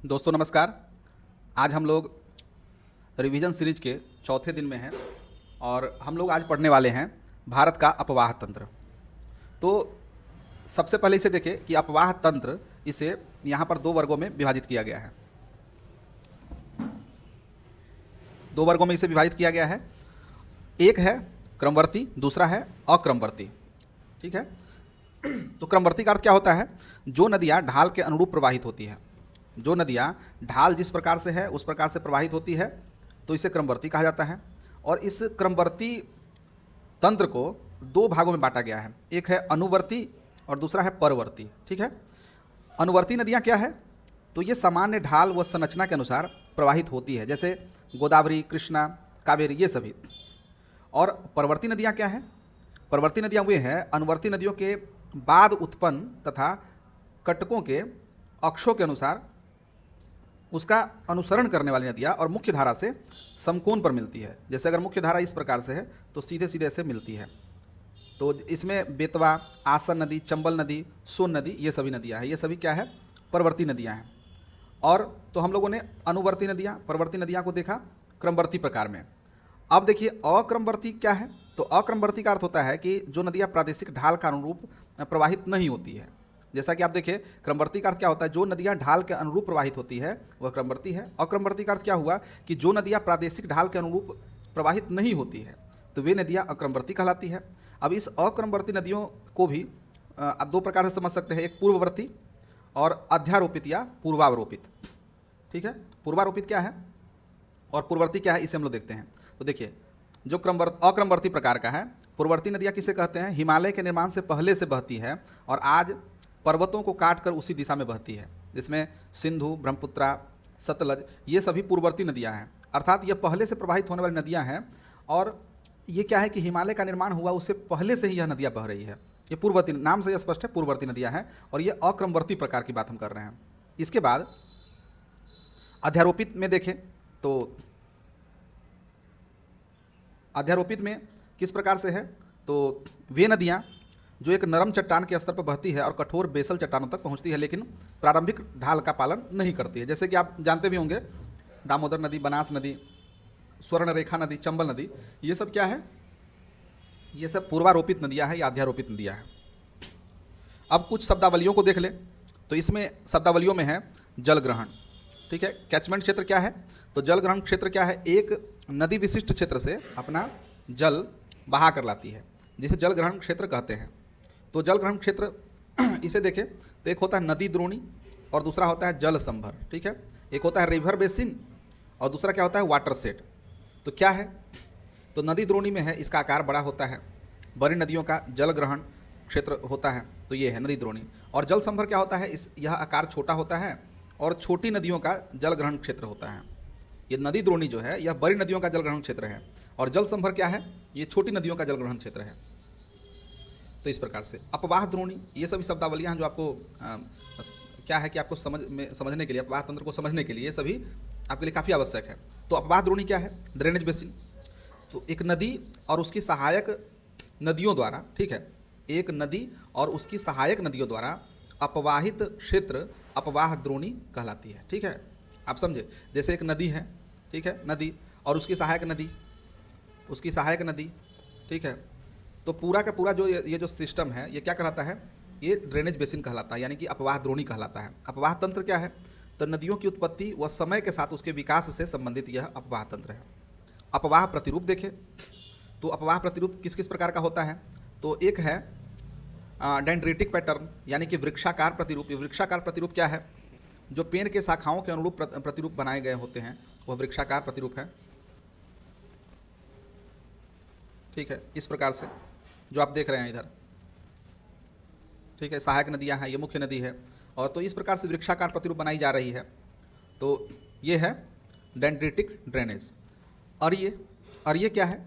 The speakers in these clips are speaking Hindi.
दोस्तों नमस्कार। आज हम लोग रिवीजन सीरीज के चौथे दिन में हैं और हम लोग आज पढ़ने वाले हैं भारत का अपवाह तंत्र। तो सबसे पहले इसे देखें कि अपवाह तंत्र इसे यहाँ पर दो वर्गों में विभाजित किया गया है। दो वर्गों में इसे विभाजित किया गया है। एक है क्रमवर्ती, दूसरा है अक्रमवर्ती। ठीक है। तो क्रमवर्ती का अर्थ क्या होता है? जो नदियाँ ढाल के अनुरूप प्रवाहित होती है, जो नदियाँ ढाल जिस प्रकार से है उस प्रकार से प्रवाहित होती है, तो इसे क्रमवर्ती कहा जाता है। और इस क्रमवर्ती तंत्र को दो भागों में बांटा गया है। एक है अनुवर्ती और दूसरा है परवर्ती। ठीक है। अनुवर्ती नदियाँ क्या है? तो ये सामान्य ढाल व संरचना के अनुसार प्रवाहित होती है, जैसे गोदावरी, कृष्णा, कावेरी, ये सभी। और परवर्ती नदियाँ क्या है? परवर्ती नदियाँ वे हैं अनुवर्ती नदियों के बाद उत्पन्न तथा कटकों के अक्षों के अनुसार उसका अनुसरण करने वाली नदियाँ और मुख्य धारा से समकोण पर मिलती है। जैसे अगर मुख्य धारा इस प्रकार से है तो सीधे सीधे ऐसे मिलती है। तो इसमें बेतवा, आसन नदी, चंबल नदी, सोन नदी, ये सभी नदियाँ हैं। ये सभी क्या है? परवर्ती नदियाँ हैं। और तो हम लोगों ने अनुवर्ती नदियाँ, परवर्ती नदियाँ को देखा क्रमवर्ती प्रकार में। अब देखिए अक्रमवर्ती क्या है? तो अक्रमवर्ती का अर्थ होता है कि जो नदियाँ प्रादेशिक ढाल का अनुरूप प्रवाहित नहीं होती है। जैसा कि आप देखिए क्रमवर्ती का अर्थ क्या होता है? जो नदियाँ ढाल के अनुरूप प्रवाहित होती है वह क्रमवर्ती है। अक्रमवर्ती का अर्थ क्या हुआ कि जो नदियाँ प्रादेशिक ढाल के अनुरूप प्रवाहित नहीं होती है तो वे नदियाँ अक्रमवर्ती कहलाती है। अब इस अक्रमवर्ती नदियों को भी आप दो प्रकार से समझ सकते हैं, एक पूर्ववर्ती और अध्यारोपित या पूर्वारोपित। ठीक है। पूर्वारोपित क्या है और पूर्ववर्ती क्या है, इसे हम लोग देखते हैं। तो देखिए जो अक्रमवर्ती प्रकार का है, पूर्ववर्ती नदियाँ किसे कहते हैं? हिमालय के निर्माण से पहले से बहती है और आज पर्वतों को काट कर उसी दिशा में बहती है, जिसमें सिंधु, ब्रह्मपुत्रा, सतलज, ये सभी पूर्ववर्ती नदियाँ हैं। अर्थात ये पहले से प्रवाहित होने वाली नदियाँ हैं और ये क्या है कि हिमालय का निर्माण हुआ उससे पहले से ही यह नदियाँ बह रही है। ये पूर्ववर्ती, नाम से यह स्पष्ट है, पूर्ववर्ती नदियाँ हैं और ये अक्रमवर्ती प्रकार की बात हम कर रहे हैं। इसके बाद अध्यारोपित में देखें तो अध्यारोपित में किस प्रकार से है? तो वे नदियाँ जो एक नरम चट्टान के स्तर पर बहती है और कठोर बेसल चट्टानों तक पहुंचती है, लेकिन प्रारंभिक ढाल का पालन नहीं करती है। जैसे कि आप जानते भी होंगे दामोदर नदी, बनास नदी, स्वर्ण रेखा नदी, चंबल नदी, ये सब क्या है? ये सब पूर्वारोपित नदियाँ हैं या अध्यारोपित नदियाँ हैं। अब कुछ शब्दावलियों को देख लें तो इसमें शब्दावलियों में है जल ग्रहण। ठीक है। कैचमेंट क्षेत्र क्या है? तो जल ग्रहण क्षेत्र क्या है? एक नदी विशिष्ट क्षेत्र से अपना जल बहा कर लाती है, जिसे जल ग्रहण क्षेत्र कहते हैं। तो जल ग्रहण क्षेत्र इसे देखें तो एक होता है नदी द्रोणी और दूसरा होता है जल संभर। ठीक है। एक होता है रिवर बेसिन और दूसरा क्या होता है? Water set. तो क्या है? तो नदी द्रोणी में है, इसका आकार बड़ा होता है, बड़ी नदियों का जल ग्रहण क्षेत्र होता है, तो ये है नदी द्रोणी। और जल संभर क्या होता है? यह आकार छोटा होता है और छोटी नदियों का जल ग्रहण क्षेत्र होता है। ये नदी द्रोणी जो है यह बड़ी नदियों का जल ग्रहण क्षेत्र है और जल संभर क्या है? ये छोटी नदियों का जल ग्रहण क्षेत्र है। तो इस प्रकार से अपवाह द्रोणी, ये सभी शब्दावलियाँ हैं जो आपको क्या है कि आपको समझने के लिए, अपवाह तंत्र को समझने के लिए ये सभी आपके लिए काफ़ी आवश्यक है। तो अपवाह द्रोणी क्या है? Drainage basin. तो एक नदी और उसकी सहायक नदियों द्वारा, ठीक है, एक नदी और उसकी सहायक नदियों द्वारा अपवाहित क्षेत्र अपवाह द्रोणी कहलाती है। ठीक है। आप समझे? जैसे एक नदी है, ठीक है, नदी और उसकी सहायक नदी, ठीक है, तो पूरा का पूरा जो ये जो सिस्टम है ये क्या कहलाता है? ये ड्रेनेज बेसिन कहलाता है, यानी कि अपवाह द्रोणी कहलाता है। अपवाह तंत्र क्या है? तो नदियों की उत्पत्ति व समय के साथ उसके विकास से संबंधित यह अपवाह तंत्र है। अपवाह प्रतिरूप देखें तो अपवाह प्रतिरूप किस किस प्रकार का होता है? तो एक है डेंड्रेटिक पैटर्न, यानी कि वृक्षाकार प्रतिरूप। वृक्षाकार प्रतिरूप क्या है? जो पेड़ के शाखाओं के अनुरूप प्रतिरूप बनाए गए होते हैं वह वृक्षाकार प्रतिरूप है। ठीक है। इस प्रकार से जो आप देख रहे हैं इधर, ठीक है, सहायक नदियां हैं, ये मुख्य नदी है और तो इस प्रकार से वृक्षाकार प्रतिरूप बनाई जा रही है। तो ये है डेंड्रेटिक ड्रेनेज। और ये क्या है?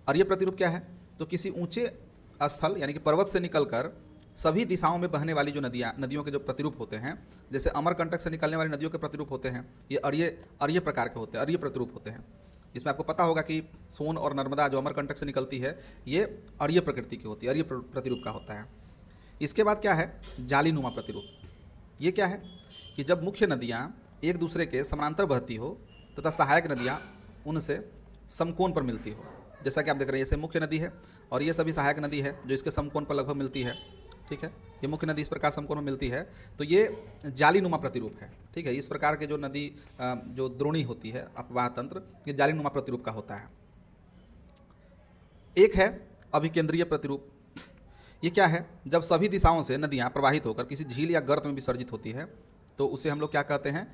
और ये प्रतिरूप क्या है? तो किसी ऊंचे स्थल यानी कि पर्वत से निकलकर सभी दिशाओं में बहने वाली जो नदियों के जो प्रतिरूप होते हैं, जैसे अमरकंटक से निकलने वाली नदियों के प्रतिरूप होते हैं, ये अर्य प्रकार के होते हैं, अर्य प्रतिरूप होते हैं। इसमें आपको पता होगा कि सोन और नर्मदा जो अमरकंटक से निकलती है ये अर्य प्रकृति की होती है, अर्य प्रतिरूप का होता है। इसके बाद क्या है? जालीनुमा प्रतिरूप। ये क्या है कि जब मुख्य नदियाँ एक दूसरे के समानांतर बहती हो तथा सहायक नदियाँ उनसे समकोण पर मिलती हो। जैसा कि आप देख रहे हैं, जैसे मुख्य नदी है और ये सभी सहायक नदी है जो इसके समकोण पर लगभग मिलती है। ठीक है, ये मुख्य नदी इस प्रकार समकोण में मिलती है, तो ये जालीनुमा प्रतिरूप है। ठीक है, इस प्रकार के जो नदी जो द्रोणी होती है अपवाह तंत्र, ये जालीनुमा प्रतिरूप का होता है। एक है अभिकेंद्रीय प्रतिरूप। ये क्या है? जब सभी दिशाओं से नदियाँ प्रवाहित होकर किसी झील या गर्त में विसर्जित होती है तो उसे हम लोग क्या कहते हैं?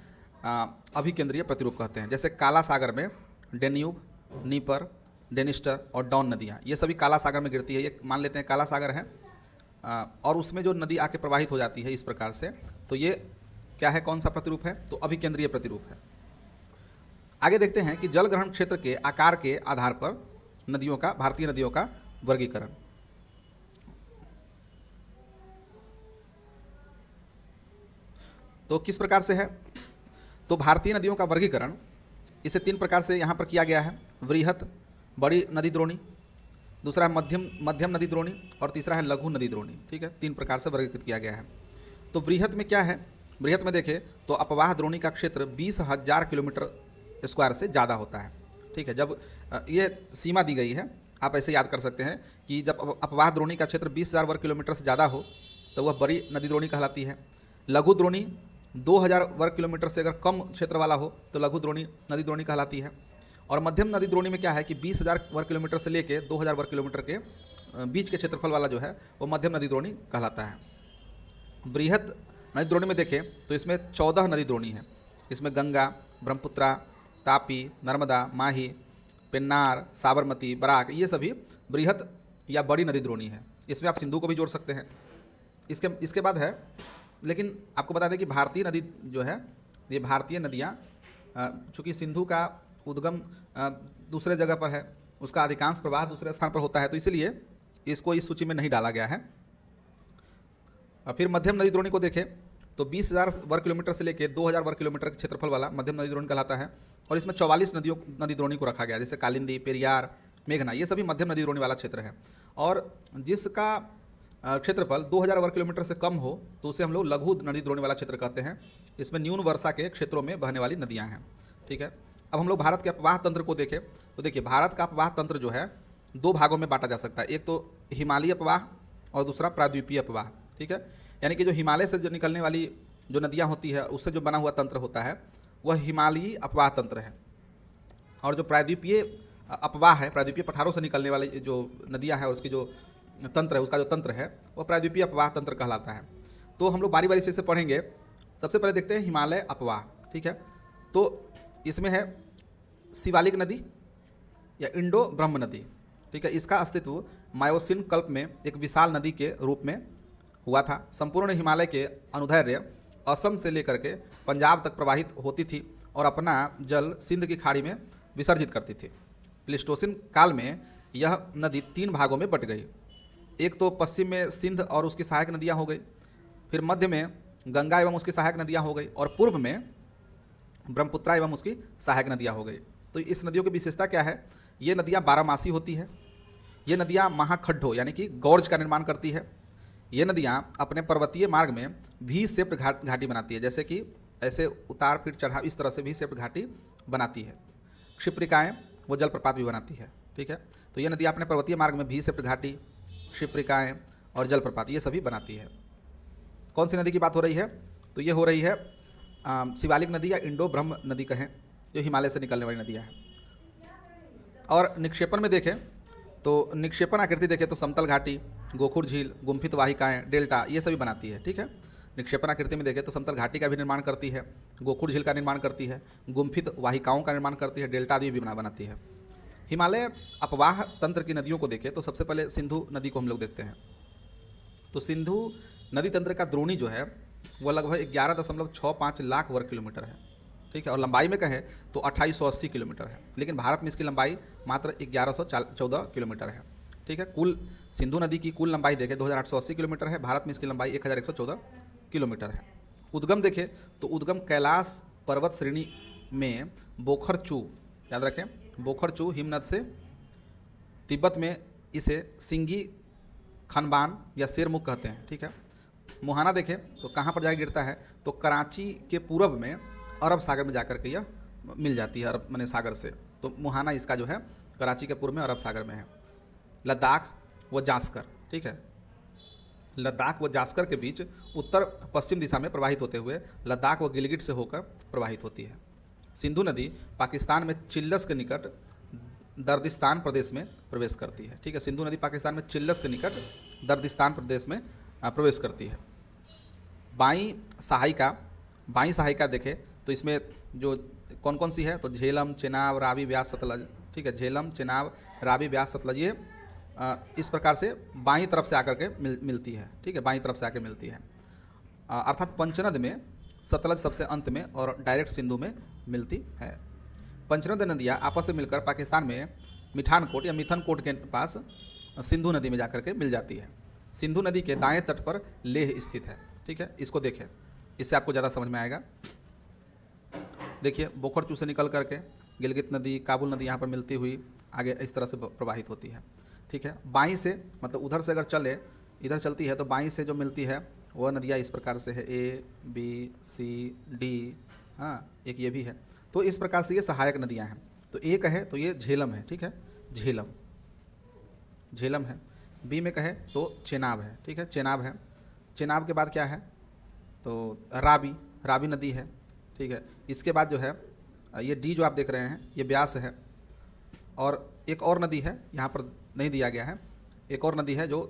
अभिकेंद्रीय प्रतिरूप कहते हैं। जैसे काला सागर में डेन्यूब, नीपर, डेनिस्टर और डॉन नदियाँ, ये सभी काला सागर में गिरती है। ये मान लेते हैं काला सागर है और उसमें जो नदी आके प्रवाहित हो जाती है इस प्रकार से, तो ये क्या है? कौन सा प्रतिरूप है? तो अभिकेंद्रीय प्रतिरूप है। आगे देखते हैं कि जल ग्रहण क्षेत्र के आकार के आधार पर नदियों का, भारतीय नदियों का वर्गीकरण। तो किस प्रकार से है? तो भारतीय नदियों का वर्गीकरण इसे 3 प्रकार से यहाँ पर किया गया है। वृहत, बड़ी नदी द्रोणी, दूसरा है मध्यम नदी द्रोणी और तीसरा है लघु नदी द्रोणी। ठीक है, 3 प्रकार से वर्गीकृत किया गया है। तो वृहत में क्या है? वृहत में देखें तो अपवाह द्रोणी का क्षेत्र 20,000 किलोमीटर स्क्वायर से ज़्यादा होता है। ठीक है, जब ये सीमा दी गई है, आप ऐसे याद कर सकते हैं कि जब अपवाह द्रोणी का क्षेत्र 20,000 वर्ग किलोमीटर से ज़्यादा हो तो वह बड़ी नदी द्रोणी कहलाती है। लघु द्रोणी 2,000 वर्ग किलोमीटर से अगर कम क्षेत्र वाला हो तो लघु द्रोणी नदी द्रोणी कहलाती है। और मध्यम नदी द्रोणी में क्या है कि 20,000 वर्ग किलोमीटर से लेके 2,000 वर्ग किलोमीटर के बीच के क्षेत्रफल वाला जो है वो मध्यम नदी द्रोणी कहलाता है। वृहत नदी द्रोणी में देखें तो इसमें 14 नदी द्रोणी है। इसमें गंगा, ब्रह्मपुत्रा, तापी, नर्मदा, माही, पेन्नार, साबरमती, बराक, ये सभी वृहत या बड़ी नदी द्रोणी है। इसमें आप सिंधु को भी जोड़ सकते हैं। इसके बाद है, लेकिन आपको बता दें कि भारतीय नदी जो है, ये भारतीय नदियाँ चूँकि सिंधु का उद्गम दूसरे जगह पर है, उसका अधिकांश प्रवाह दूसरे स्थान पर होता है, तो इसलिए इसको इस सूची में नहीं डाला गया है। फिर मध्यम नदी द्रोणी को देखें तो 20,000 वर्ग किलोमीटर से लेकर 2,000 वर्ग किलोमीटर के क्षेत्रफल वाला मध्यम नदी द्रोणी कहलाता है। और इसमें 44 नदी द्रोणी को रखा गया, जैसे कालिंदी, पेरियार, मेघना, ये सभी मध्यम नदी द्रोणी वाला क्षेत्र है। और जिसका क्षेत्रफल 2,000 वर्ग किलोमीटर से कम हो तो उसे हम लोग लघु नदी द्रोणी वाला क्षेत्र कहते हैं। इसमें न्यून वर्षा के क्षेत्रों में बहने वाली नदियाँ हैं। ठीक है, अब हम लोग भारत के अपवाह तंत्र को देखें तो देखिए, भारत का अपवाह तंत्र जो है 2 भागों में बांटा जा सकता है। एक तो हिमालयी अपवाह और दूसरा प्रायद्वीपीय अपवाह। ठीक है, यानी कि जो हिमालय से जो निकलने वाली जो नदियाँ होती है उससे जो बना हुआ तंत्र होता है वह हिमालयी अपवाह तंत्र है। और जो प्रायद्वीपीय अपवाह है, प्रायद्वीपीय पठारों से निकलने वाली जो नदियाँ है उसकी जो तंत्र है, उसका जो तंत्र है वह प्रायद्वीपीय अपवाह तंत्र कहलाता है। तो हम लोग बारी बारी से इसे पढ़ेंगे। सबसे पहले देखते हैं हिमालय अपवाह। ठीक है, तो इसमें है शिवालिक नदी या इंडो ब्रह्म नदी। ठीक है, इसका अस्तित्व मायोसिन कल्प में एक विशाल नदी के रूप में हुआ था। संपूर्ण हिमालय के अनुदैर्ध्य असम से लेकर के पंजाब तक प्रवाहित होती थी और अपना जल सिंध की खाड़ी में विसर्जित करती थी। प्लीस्टोसिन काल में यह नदी 3 भागों में बट गई। एक तो पश्चिम में सिंध और उसकी सहायक नदियाँ हो गई, फिर मध्य में गंगा एवं उसकी सहायक नदियाँ हो गई और पूर्व में ब्रह्मपुत्रा एवं उसकी सहायक नदियाँ हो गई। तो इस नदियों की विशेषता क्या है? ये नदियाँ 12 होती है। ये नदियाँ महाखड्डों यानी कि गौर्ज का निर्माण करती है। ये नदियाँ अपने पर्वतीय मार्ग में वी शेप्ड घाटी बनाती है, जैसे कि ऐसे उतार फिर चढ़ाव, इस तरह से वी शेप्ड घाटी बनाती है। क्षिप्रिकाएँ वो जलप्रपात भी बनाती है। ठीक है, तो ये नदियाँ अपने पर्वतीय मार्ग में वी शेप्ड घाटी, क्षिप्रिकाएँ और जलप्रपात ये सभी बनाती है। कौन सी नदी की बात हो रही है? तो ये हो रही है शिवालिक नदी या इंडो ब्रह्म नदी कहें, जो हिमालय से निकलने वाली नदियाँ हैं। और निक्षेपण में देखें तो निक्षेपण आकृति देखें तो समतल घाटी, गोखुर झील, गुम्फित वाहिकाएँ, डेल्टा ये सभी बनाती है। ठीक है, निक्षेपण आकृति में देखें तो समतल घाटी का भी निर्माण करती है, गोखुर झील का निर्माण करती है, गुम्फित वाहिकाओं का निर्माण करती है, डेल्टा भी बनाती है। हिमालय अपवाह तंत्र की नदियों को देखें तो सबसे पहले सिंधु नदी को हम लोग देखते हैं। तो सिंधु नदी तंत्र का द्रोणी जो है वह लगभग 11.65 लाख वर्ग किलोमीटर है। ठीक है, और लंबाई में कहें तो 2880 किलोमीटर है, लेकिन भारत में इसकी लंबाई मात्र 1114 किलोमीटर है। ठीक है, कुल सिंधु नदी की कुल लंबाई देखें 2880 किलोमीटर है, भारत में इसकी लंबाई 1114 किलोमीटर है। उद्गम देखें तो उद्गम कैलाश पर्वत श्रेणी में बोखरचू, याद रखें बोखरचू हिमनद से, तिब्बत में इसे सिंगी खनबान या शेरमुख कहते हैं। ठीक है, मुहाना देखें तो कहाँ पर जाकर गिरता है? तो कराची के पूरब में अरब सागर में जाकर के यह मिल जाती है, अरब माने सागर से। तो मुहाना इसका जो है कराची के पूर्व में अरब सागर में है। लद्दाख व जास्कर, ठीक है, लद्दाख व जास्कर के बीच उत्तर पश्चिम दिशा में प्रवाहित होते हुए लद्दाख व गिलगिट से होकर प्रवाहित होती है। सिंधु नदी पाकिस्तान में चिल्लस के निकट दर्दिस्तान प्रदेश में प्रवेश करती है, ठीक है। सिंधु नदी पाकिस्तान में चिल्लस के निकट दर्दिस्तान प्रदेश में प्रवेश करती है। बाई सहायिका देखें तो इसमें जो कौन कौन सी है, तो झेलम, चेनाब, रावी, ब्यास, सतलज, ठीक है। झेलम, चेनाब, रावी, ब्यास, सतलज, ये इस प्रकार से बाईं तरफ से आकर के मिलती है, ठीक है, बाईं तरफ से आकर मिलती है। अर्थात पंचनद में सतलज सबसे अंत में और डायरेक्ट सिंधु में मिलती है। पंचनद नदियाँ आपस में मिलकर पाकिस्तान में मिठानकोट या मिथनकोट के पास सिंधु नदी में जाकर के मिल जाती है। सिंधु नदी के दाएं तट पर लेह स्थित है, ठीक है। इसको देखें, इससे आपको ज़्यादा समझ में आएगा। देखिए बोखरचू से निकल करके गिलगित नदी, काबुल नदी यहाँ पर मिलती हुई आगे इस तरह से प्रवाहित होती है, ठीक है। बाईं से मतलब उधर से अगर चले, इधर चलती है तो बाईं से जो मिलती है वह नदियाँ इस प्रकार से है, ए बी सी डी, हाँ एक ये भी है। तो इस प्रकार से ये सहायक नदियाँ हैं। तो एक है तो ये झेलम है, ठीक है, झेलम है। बी में कहे तो चेनाब है, ठीक है, चेनाब है। चेनाब के बाद क्या है, तो रावी नदी है, ठीक है। इसके बाद जो है ये डी जो आप देख रहे हैं ये ब्यास है। और एक और नदी है यहाँ पर नहीं दिया गया है, एक और नदी है जो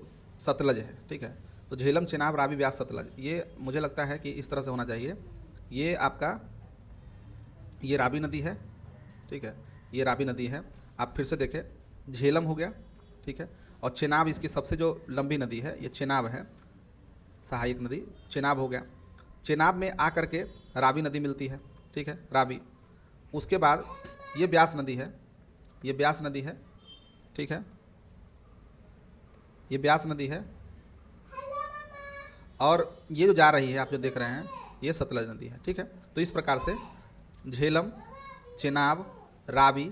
सतलज है, ठीक है। तो झेलम, चेनाब, रावी, ब्यास, सतलज, ये मुझे लगता है कि इस तरह से होना चाहिए। ये आपका ये रावी नदी है, ठीक है, ये रावी नदी है। आप फिर से देखें, झेलम हो गया, ठीक है, और चेनाब इसकी सबसे जो लंबी नदी है ये चेनाब है, सहायक नदी चेनाब हो गया। चेनाब में आकर के रावी नदी मिलती है, ठीक है, रावी। उसके बाद ये ब्यास नदी है, ये ब्यास नदी है, ठीक है, ये ब्यास नदी है। और ये जो जा रही है आप जो देख रहे हैं ये सतलज नदी है, ठीक है। तो इस प्रकार से झेलम, चेनाब, रावी,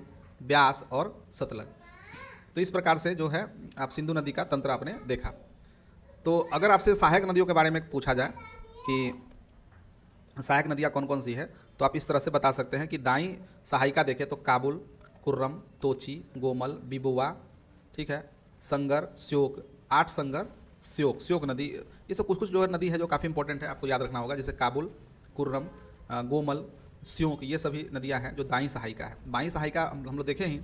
ब्यास और सतलज, तो इस प्रकार से जो है आप सिंधु नदी का तंत्र आपने देखा। तो अगर आपसे सहायक नदियों के बारे में पूछा जाए कि सहायक नदियाँ कौन कौन सी है, तो आप इस तरह से बता सकते हैं कि दाईं सहायिका देखें तो काबुल, कुर्रम, तोची, गोमल, बिबुआ, ठीक है, संगर, श्योक, 8 संगर, श्योक नदी, ये सब कुछ जो है नदी है जो काफ़ी इंपॉर्टेंट है, आपको याद रखना होगा। जैसे काबुल, कुर्रम, गोमल, श्योक, ये सभी नदियां हैं जो दाईं सहायिका है। बाईं सहायिका हम लोग देखें ही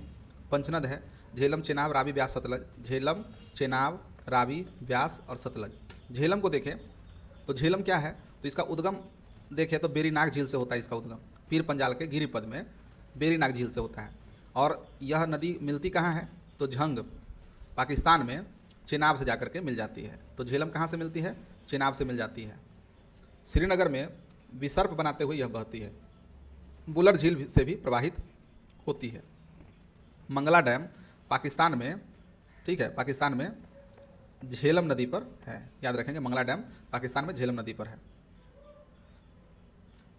पंचनद है, झेलम, चेनाब, रावी, ब्यास, सतलज। झेलम, चेनाब, रावी, ब्यास और सतलज। झेलम को देखें तो झेलम क्या है, तो इसका उद्गम देखें तो बेरीनाग झील से होता है। इसका उद्गम पीर पंजाल के गिरिपद में बेरीनाग झील से होता है। और यह नदी मिलती कहाँ है, तो झंग पाकिस्तान में चेनाब से जाकर के मिल जाती है। तो झेलम कहाँ से मिलती है, चेनाब से मिल जाती है। श्रीनगर में विसर्प बनाते हुए यह बहती है, बुलर झील से भी प्रवाहित होती है। मंगला डैम पाकिस्तान में, ठीक है, पाकिस्तान में झेलम नदी पर है, याद रखेंगे, मंगला डैम पाकिस्तान में झेलम नदी पर है।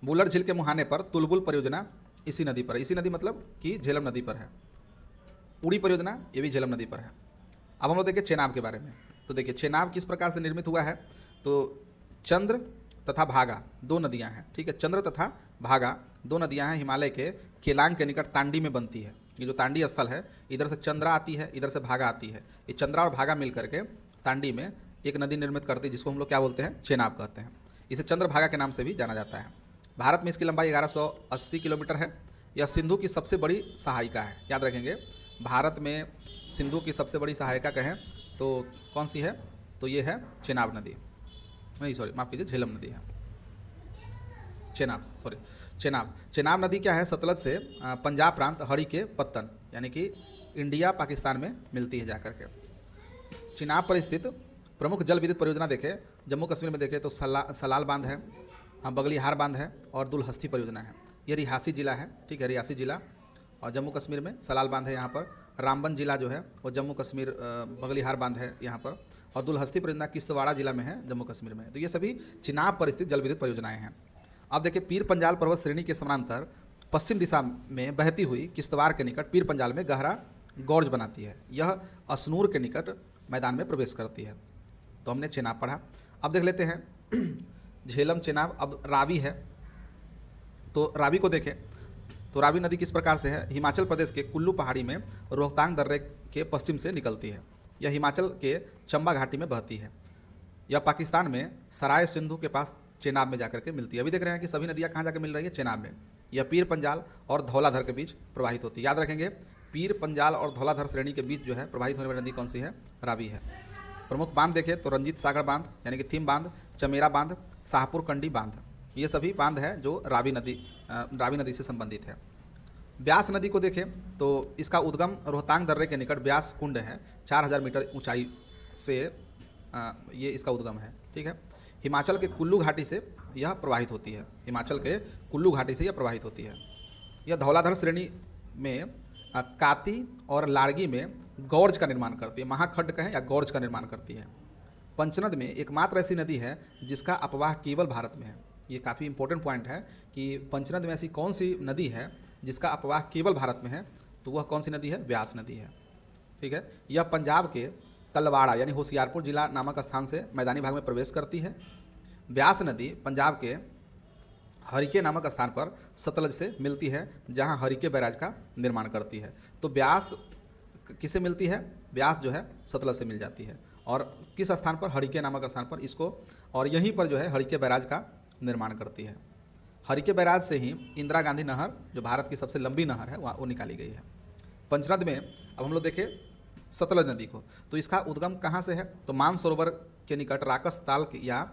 बुलर झील के मुहाने पर तुलबुल परियोजना इसी नदी पर है, इसी नदी मतलब कि झेलम नदी पर है। उड़ी परियोजना ये भी झेलम नदी पर है। अब हम लोग देखिए चेनाब के बारे में। तो देखिए चेनाब किस प्रकार से निर्मित हुआ है, तो चंद्र तथा भागा 2 नदियां हैं, ठीक है, चंद्र तथा भागा 2 नदियां हैं, हिमालय के केलांग के निकट तांडी में बनती है। ये जो तांडी स्थल है, इधर से चंद्रा आती है, इधर से भागा आती है। ये चंद्रा और भागा मिल करके तांडी में एक नदी निर्मित करती है, जिसको हम लोग क्या बोलते हैं, चेनाब कहते हैं। इसे चंद्रभागा के नाम से भी जाना जाता है। भारत में इसकी लंबाई 1180 किलोमीटर है। यह सिंधु की सबसे बड़ी सहायिका है, याद रखेंगे। भारत में सिंधु की सबसे बड़ी सहायिका कहें तो कौन सी है, तो ये है चेनाब नदी, नहीं सॉरी माफ़ कीजिए, झेलम नदी है, चेनाब नदी क्या है, सतलज से पंजाब प्रांत हड़ी के पत्तन यानी कि इंडिया पाकिस्तान में मिलती है जाकर के। चेनाब पर स्थित प्रमुख जल विद्युत परियोजना देखें, जम्मू कश्मीर में देखें तो सलाल बांध है, बगलीहार बांध है और दुलहस्ती परियोजना है। ये रियासी जिला है, ठीक है, रियासी जिला और जम्मू कश्मीर में सलाल बांध है यहाँ पर। रामबन जिला जो है वो जम्मू कश्मीर, बगलीहार बांध है यहाँ पर। और दुलहस्ती परियोजना किश्तवाड़ा जिला में है, जम्मू कश्मीर में। तो ये सभी चेनाब पर स्थित जल विद्युत परियोजनाएं हैं। अब देखिए पीर पंजाल पर्वत श्रेणी के समानांतर पश्चिम दिशा में बहती हुई किश्तवाड़ के निकट पीर पंजाल में गहरा गौर्ज बनाती है। यह असनूर के निकट मैदान में प्रवेश करती है। तो हमने चेनाब पढ़ा। अब देख लेते हैं झेलम, चेनाब। अब रावी है, तो रावी को देखें तो रावी नदी किस प्रकार से है, हिमाचल प्रदेश के कुल्लू पहाड़ी में रोहतांग दर्रे के पश्चिम से निकलती है। यह हिमाचल के चंबा घाटी में बहती है। यह पाकिस्तान में सराय सिंधु के पास चेनाब में जाकर के मिलती है। अभी देख रहे हैं कि सभी नदियाँ कहाँ जाकर मिल रही है, चेनाब में। यह पीर पंजाल और धौलाधर के बीच प्रवाहित होती है। याद रखेंगे, पीर पंजाल और धौलाधर श्रेणी के बीच जो है प्रवाहित होने वाली नदी कौन सी है, रावी है। प्रमुख बांध देखें तो रंजीत सागर बांध यानी कि थीम बांध, चमेरा बांध, शाहपुर कंडी बांध, ये सभी बांध है जो रावी नदी से संबंधित है। ब्यास नदी को देखें तो इसका उद्गम रोहतांग दर्रे के निकट ब्यास कुंड है, 4000 मीटर ऊंचाई से ये इसका उद्गम है। ठीक है, हिमाचल के कुल्लू घाटी से यह प्रवाहित होती है। हिमाचल के कुल्लू घाटी से यह प्रवाहित होती है। यह धौलाधर श्रेणी में काती और लाड़गी में गौर्ज का निर्माण करती है। महाखड्ड कहें या गौर्ज का निर्माण करती है। पंचनद में एकमात्र ऐसी नदी है जिसका अपवाह केवल भारत में है। ये काफ़ी इंपॉर्टेंट पॉइंट है कि पंचनद में ऐसी कौन सी नदी है जिसका अपवाह केवल भारत में है, तो वह कौन सी नदी है, ब्यास नदी है। ठीक है, यह पंजाब के तलवाड़ा यानी होशियारपुर जिला नामक स्थान से मैदानी भाग में प्रवेश करती है। ब्यास नदी पंजाब के हरिके नामक स्थान पर सतलज से मिलती है, जहां हरिके बैराज का निर्माण करती है। तो ब्यास किससे मिलती है, ब्यास जो है सतलज से मिल जाती है। और किस स्थान पर, हरिके नामक स्थान पर इसको, और यहीं पर जो है हरिके बैराज का निर्माण करती है। हरिके बैराज से ही इंदिरा गांधी नहर, जो भारत की सबसे लंबी नहर है, वो निकाली गई है। पंचनद में अब हम लोग देखें सतलज नदी को, तो इसका उद्गम कहाँ से है, तो मानसरोवर के निकट राकस ताल या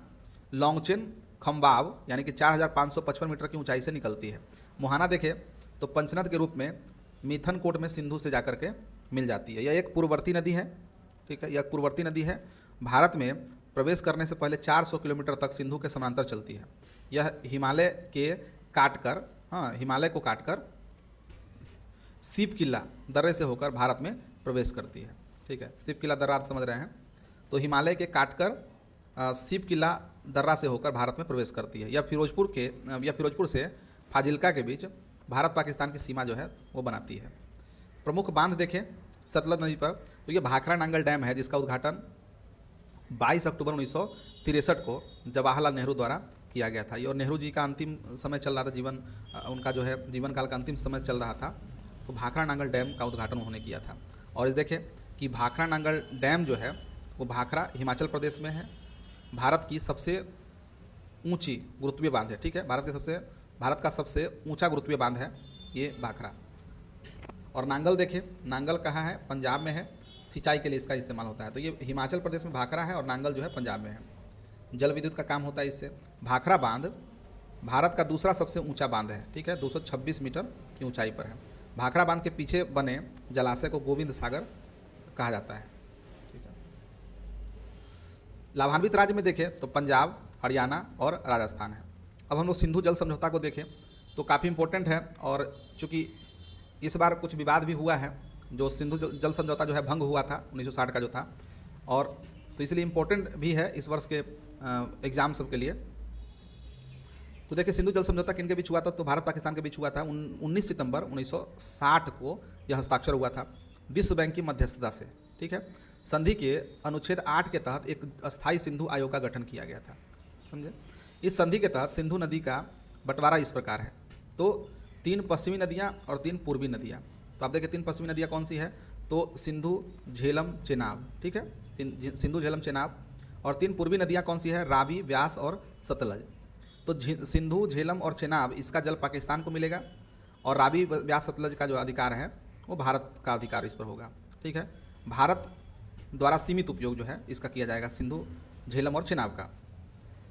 लॉन्गचेन खम्बाव यानी कि 4555 मीटर की ऊंचाई से निकलती है। मुहाना देखें तो पंचनद के रूप में मिथनकोट में सिंधु से जाकर के मिल जाती है। यह एक पूर्ववर्ती नदी है। ठीक है, यह पूर्ववर्ती नदी है। भारत में प्रवेश करने से पहले 400 किलोमीटर तक सिंधु के समांतर चलती है। यह हिमालय को काटकर सीप किला दर्रे से होकर भारत में प्रवेश करती है। ठीक है, सीप किला दर्रा आप समझ रहे हैं, तो हिमालय के काटकर सीप किला दर्रा से होकर भारत में प्रवेश करती है। यह फिरोजपुर से फाजिल्का के बीच भारत पाकिस्तान की सीमा जो है वो बनाती है। प्रमुख बांध देखें सतलज नदी पर, तो ये भाखड़ा नांगल डैम है जिसका उद्घाटन 22 अक्टूबर 1963 को जवाहरलाल नेहरू द्वारा किया गया था। और नेहरू जी का अंतिम समय चल रहा था, उनका जो है जीवन काल का अंतिम समय चल रहा था, तो भाखड़ा नांगल डैम का उद्घाटन उन्होंने किया था। और इस देखें कि भाखड़ा नांगल डैम जो है वो भाखड़ा हिमाचल प्रदेश में है। भारत की सबसे ऊंची गुरुत्वीय बांध है। ठीक है, भारत का सबसे ऊंचा गुरुत्वीय बांध है ये भाखड़ा। और नांगल देखें, नांगल कहाँ है, पंजाब में है, सिंचाई के लिए इसका इस्तेमाल होता है। तो ये हिमाचल प्रदेश में भाखड़ा है और नांगल जो है पंजाब में है। जल विद्युत का काम होता है इससे। भाखड़ा बांध भारत का दूसरा सबसे ऊंचा बांध है। ठीक है, 226 मीटर की ऊंचाई पर है। भाखड़ा बांध के पीछे बने जलाशय को गोविंद सागर कहा जाता है। ठीक है, लाभान्वित राज्य में देखें तो पंजाब, हरियाणा और राजस्थान है। अब हम लोग सिंधु जल समझौता को देखें तो काफ़ी इंपॉर्टेंट है, और चूँकि इस बार कुछ विवाद भी हुआ है, जो सिंधु जल समझौता जो है भंग हुआ था 1960 का जो था, और तो इसलिए इम्पोर्टेंट भी है इस वर्ष के एग्जाम सब के लिए। तो देखिए सिंधु जल समझौता किन के बीच हुआ था, तो भारत पाकिस्तान के बीच हुआ था। 19 सितंबर 1960 को यह हस्ताक्षर हुआ था विश्व बैंक की मध्यस्थता से। ठीक है, संधि के अनुच्छेद 8 के तहत एक अस्थायी सिंधु आयोग का गठन किया गया था। समझे, इस संधि के तहत सिंधु नदी का बंटवारा इस प्रकार है, तो 3 पश्चिमी नदियाँ और 3 पूर्वी नदियाँ। तो आप देखिए 3 पश्चिमी नदियाँ कौन सी है, तो सिंधु, झेलम, चेनाब। ठीक है, सिंधु, झेलम, चेनाब। और 3 पूर्वी नदियाँ कौन सी है, रावी, व्यास और सतलज। तो सिंधु, झेलम और चेनाब इसका जल पाकिस्तान को मिलेगा, और रावी, व्यास, सतलज का जो अधिकार है वो भारत का अधिकार इस पर होगा। ठीक है, भारत द्वारा सीमित उपयोग जो है इसका किया जाएगा, सिंधु, झेलम और चेनाब का।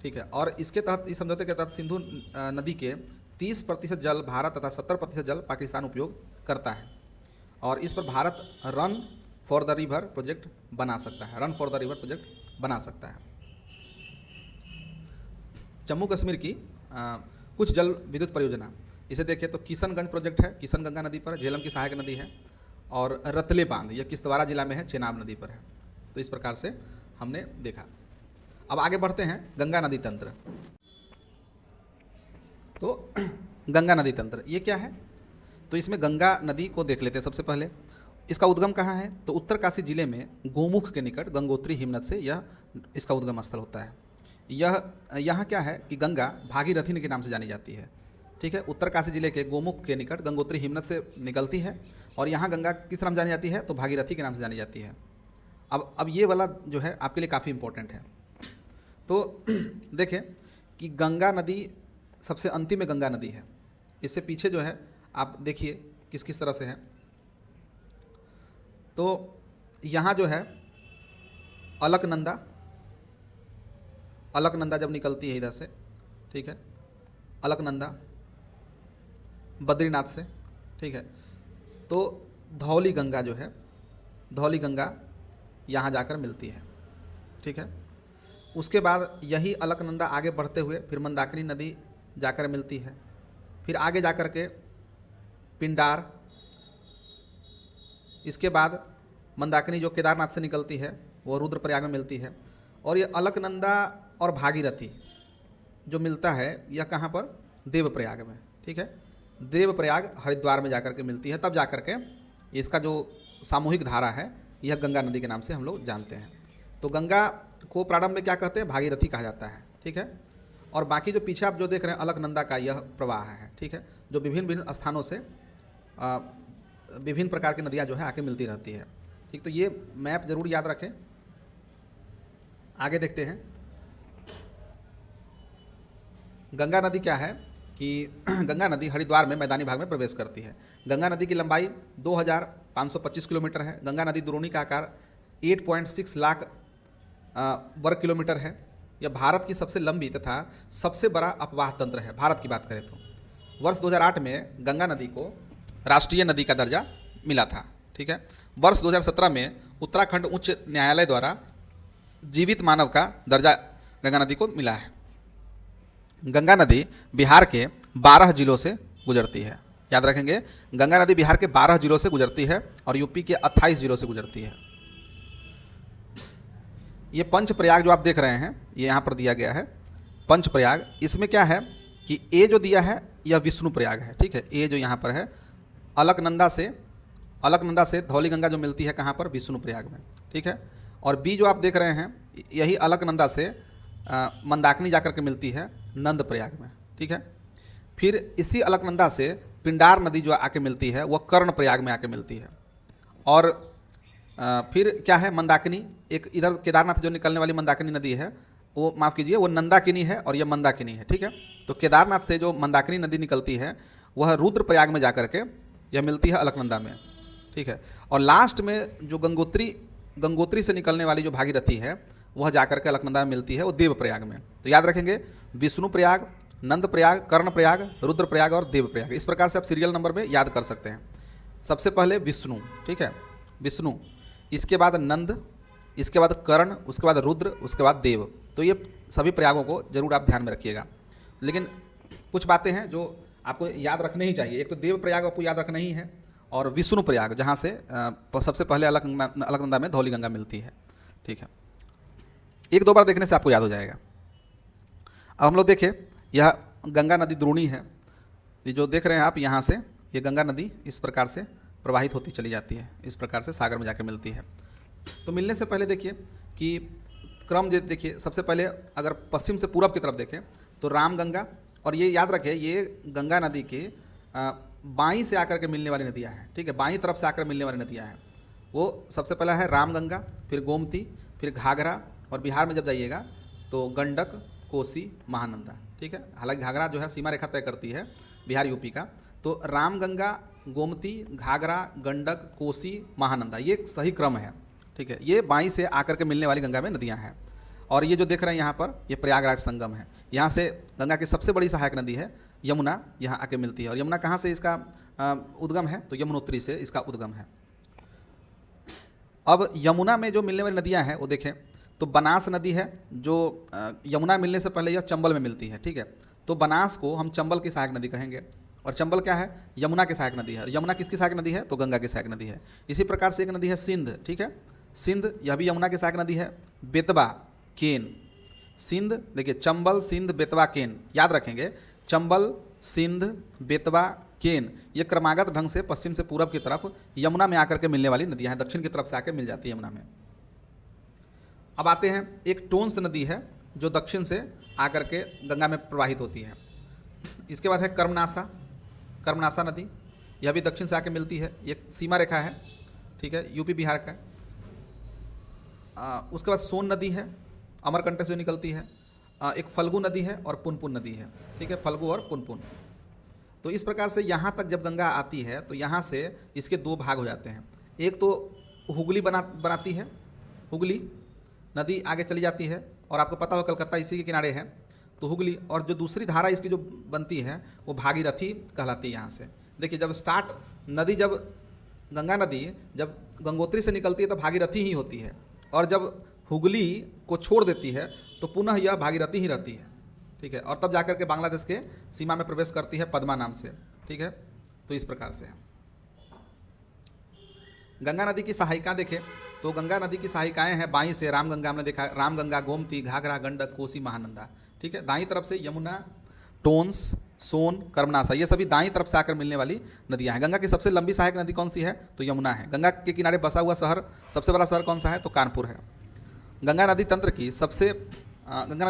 ठीक है, और इसके तहत, इस समझौते के तहत सिंधु नदी के 30% जल भारत तथा 70% जल पाकिस्तान उपयोग करता है, और इस पर Bharat run for the river project बना सकता है, बना सकता है। जम्मू कश्मीर की कुछ जल विद्युत परियोजना, इसे देखें तो किशनगंज प्रोजेक्ट है, किशनगंगा नदी पर, झेलम की सहायक नदी है, और रतले बांध यह किश्तवाड़ा जिला में है, चेनाब नदी पर है। तो इस प्रकार से हमने देखा। अब आगे बढ़ते हैं गंगा नदी तंत्र। तो गंगा नदी तंत्र ये क्या है, तो इसमें गंगा नदी को देख लेते हैं। सबसे पहले इसका उद्गम कहाँ है, तो उत्तरकाशी जिले में गोमुख के निकट गंगोत्री हिमनद से यह इसका उद्गम स्थल होता है। यहाँ क्या है कि गंगा भागीरथी के नाम से जानी जाती है। ठीक ठीक है। उत्तरकाशी जिले के गोमुख के निकट गंगोत्री हिमनद से निकलती है और यहाँ गंगा किस नाम से जानी जाती है, तो भागीरथी के नाम से जानी जाती है। अब ये वाला जो है आपके लिए काफ़ी इंपॉर्टेंट है। तो देखें कि गंगा नदी सबसे अंतिम में गंगा नदी है, इससे पीछे जो है आप देखिए किस किस तरह से है। तो यहाँ जो है अलकनंदा जब निकलती है इधर से, ठीक है, अलकनंदा बद्रीनाथ से, ठीक है। तो धौली गंगा जो है, धौली गंगा यहाँ जाकर मिलती है, ठीक है। उसके बाद यही अलकनंदा आगे बढ़ते हुए फिर मंदाकिनी नदी जाकर मिलती है, फिर आगे जाकर के पिंडार, इसके बाद मंदाकिनी जो केदारनाथ से निकलती है वो रुद्रप्रयाग में मिलती है। और ये अलकनंदा और भागीरथी जो मिलता है यह कहाँ पर, देवप्रयाग में, ठीक है। देवप्रयाग हरिद्वार में जाकर के मिलती है, तब जाकर के इसका जो सामूहिक धारा है यह गंगा नदी के नाम से हम लोग जानते हैं। तो गंगा को प्रारंभ में क्या कहते हैं, भागीरथी कहा जाता है, ठीक है। और बाकी जो पीछे आप जो देख रहे हैं अलकनंदा का यह प्रवाह है, ठीक है, जो विभिन्न विभिन्न स्थानों से विभिन्न प्रकार की नदियाँ जो है आके मिलती रहती है, ठीक। तो ये मैप जरूर याद रखें। आगे देखते हैं गंगा नदी क्या है कि गंगा नदी हरिद्वार में मैदानी भाग में प्रवेश करती है। गंगा नदी की लंबाई 2525 किलोमीटर है। गंगा नदी द्रोणी का आकार 8.6 लाख वर्ग किलोमीटर है। यह भारत की सबसे लंबी तथा सबसे बड़ा अपवाह तंत्र है। भारत की बात करें तो वर्ष 2008 में गंगा नदी को राष्ट्रीय नदी का दर्जा मिला था, ठीक है। वर्ष 2017 में उत्तराखंड उच्च न्यायालय द्वारा जीवित मानव का दर्जा गंगा नदी को मिला है। गंगा नदी बिहार के 12 जिलों से गुजरती है। याद रखेंगे, गंगा नदी बिहार के 12 जिलों से गुजरती है और यूपी के 28 जिलों से गुजरती है। ये पंचप्रयाग जो आप देख रहे हैं ये यहाँ पर दिया गया है पंचप्रयाग। इसमें क्या है कि ए जो दिया है यह विष्णु प्रयाग है, ठीक है। ए जो यहाँ पर है अलकनंदा से धौली गंगा जो मिलती है कहाँ पर, विष्णु प्रयाग में, ठीक है। और बी जो आप देख रहे हैं यही अलकनंदा से मंदाकिनी जाकर के मिलती है नंद प्रयाग में, ठीक है। फिर इसी अलकनंदा से पिंडार नदी जो आके मिलती है वह कर्ण प्रयाग में आके मिलती है। और फिर क्या है, मंदाकिनी, एक इधर केदारनाथ जो निकलने वाली मंदाकिनी नदी है वो, माफ़ कीजिए, वो नंदाकिनी है और यह मंदाकिनी है, ठीक है। तो केदारनाथ से जो मंदाकिनी नदी निकलती है वह रुद्रप्रयाग में जाकर के यह मिलती है अलकनंदा में, ठीक है। और लास्ट में जो गंगोत्री से निकलने वाली जो भागीरथी है वह जाकर के अलकनंदा में मिलती है, वो देवप्रयाग में। तो याद रखेंगे विष्णु प्रयाग, नंद प्रयाग, कर्ण प्रयाग, रुद्रप्रयाग और देवप्रयाग। इस प्रकार से आप सीरियल नंबर में याद कर सकते हैं। सबसे पहले विष्णु, ठीक है, विष्णु, इसके बाद नंद, इसके बाद कर्ण, उसके बाद रुद्र, उसके बाद देव। तो ये सभी प्रयागों को जरूर आप ध्यान में रखिएगा। लेकिन कुछ बातें हैं जो आपको याद रखने ही चाहिए। एक तो देव प्रयाग आपको याद रखना ही है, और विष्णु प्रयाग जहाँ से सबसे पहले अलकनंदा में धौली गंगा मिलती है, ठीक है। एक दो बार देखने से आपको याद हो जाएगा। अब हम लोग देखें, यह गंगा नदी द्रोणी है। ये जो देख रहे हैं आप यहाँ से, ये गंगा नदी इस प्रकार से प्रवाहित होती चली जाती है, इस प्रकार से सागर में जाकर मिलती है। तो मिलने से पहले देखिए कि क्रम देखिए, सबसे पहले अगर पश्चिम से पूरब की तरफ देखें तो रामगंगा, और ये याद रखें ये गंगा नदी के बाईं से आकर के मिलने वाली नदियाँ हैं, ठीक है। बाईं तरफ से आकर मिलने वाली नदियाँ हैं। वो सबसे पहला है रामगंगा, फिर गोमती, फिर घाघरा, और बिहार में जब जाइएगा तो गंडक, कोसी, महानंदा, ठीक है। हालांकि घाघरा जो है सीमा रेखा तय करती है बिहार यूपी का। तो रामगंगा, गोमती, घाघरा, गंडक, कोसी, महानंदा, ये एक सही क्रम है, ठीक है। ये बाईं से आकर के मिलने वाली गंगा में नदियाँ हैं। और ये जो देख रहे हैं यहाँ पर, ये प्रयागराज संगम है। यहाँ से गंगा की सबसे बड़ी सहायक नदी है यमुना, यहाँ आके मिलती है। और यमुना कहाँ से इसका उद्गम है, तो यमुनोत्री से इसका उद्गम है। अब यमुना में जो मिलने वाली नदियाँ हैं वो देखें तो बनास नदी है जो यमुना मिलने से पहले यह चंबल में मिलती है, ठीक है। तो बनास को हम चंबल की सहायक नदी कहेंगे, और चंबल क्या है, यमुना की सहायक नदी है। और यमुना किसकी सहायक नदी है, तो गंगा की सहायक नदी है। इसी प्रकार से एक नदी है सिंध, ठीक है। सिंध, यह भी यमुना की सहायक नदी है। बेतवा, केन, सिंध, देखिए चंबल, सिंध, बेतवा, केन, याद रखेंगे। चंबल, सिंध, बेतवा, केन, ये क्रमागत ढंग से पश्चिम से पूरब की तरफ यमुना में आकर के मिलने वाली नदियाँ हैं। दक्षिण की तरफ से आकर मिल जाती है यमुना में। अब आते हैं, एक टोंस नदी है जो दक्षिण से आकर के गंगा में प्रवाहित होती है। इसके बाद है कर्मनासा, कर्मनासा नदी, यह भी दक्षिण से आके मिलती है, ये सीमा रेखा है, ठीक है, यूपी बिहार का। उसके बाद सोन नदी है, अमरकंटक से निकलती है। एक फल्गु नदी है और पुनपुन नदी है, ठीक है, फल्गु और पुनपुन। तो इस प्रकार से यहाँ तक जब गंगा आती है तो यहाँ से इसके दो भाग हो जाते हैं। एक तो हुगली बनाती है, हुगली नदी आगे चली जाती है, और आपको पता हो कलकत्ता इसी के किनारे है, तो हुगली। और जो दूसरी धारा इसकी जो बनती है वो भागीरथी कहलाती है। यहाँ से देखिए, जब स्टार्ट नदी, जब गंगा नदी जब गंगोत्री से निकलती है तो भागीरथी ही होती है, और जब हुगली को छोड़ देती है तो पुनः यह भागीरथी ही रहती है, ठीक है, और तब जाकर के बांग्लादेश के सीमा में प्रवेश करती है पद्मा नाम से, ठीक है। तो इस प्रकार से है। गंगा नदी की सहायिका देखें तो गंगा नदी की सहायिकाएं हैं बाईं से रामगंगा, हमने देखा रामगंगा, गोमती, घाघरा, गंडक, कोसी, महानंदा, ठीक है। दाईं तरफ से यमुना, टोंस, सोन, कर्मनासा, ये सभी दाईं तरफ से आकर मिलने वाली नदियां हैं। गंगा की सबसे लंबी सहायक नदी कौन सी है? तो यमुना है। गंगा के किनारे बसा हुआ शहर, सबसे बड़ा शहर कौन सा है? तो कानपुर है। गंगा नदी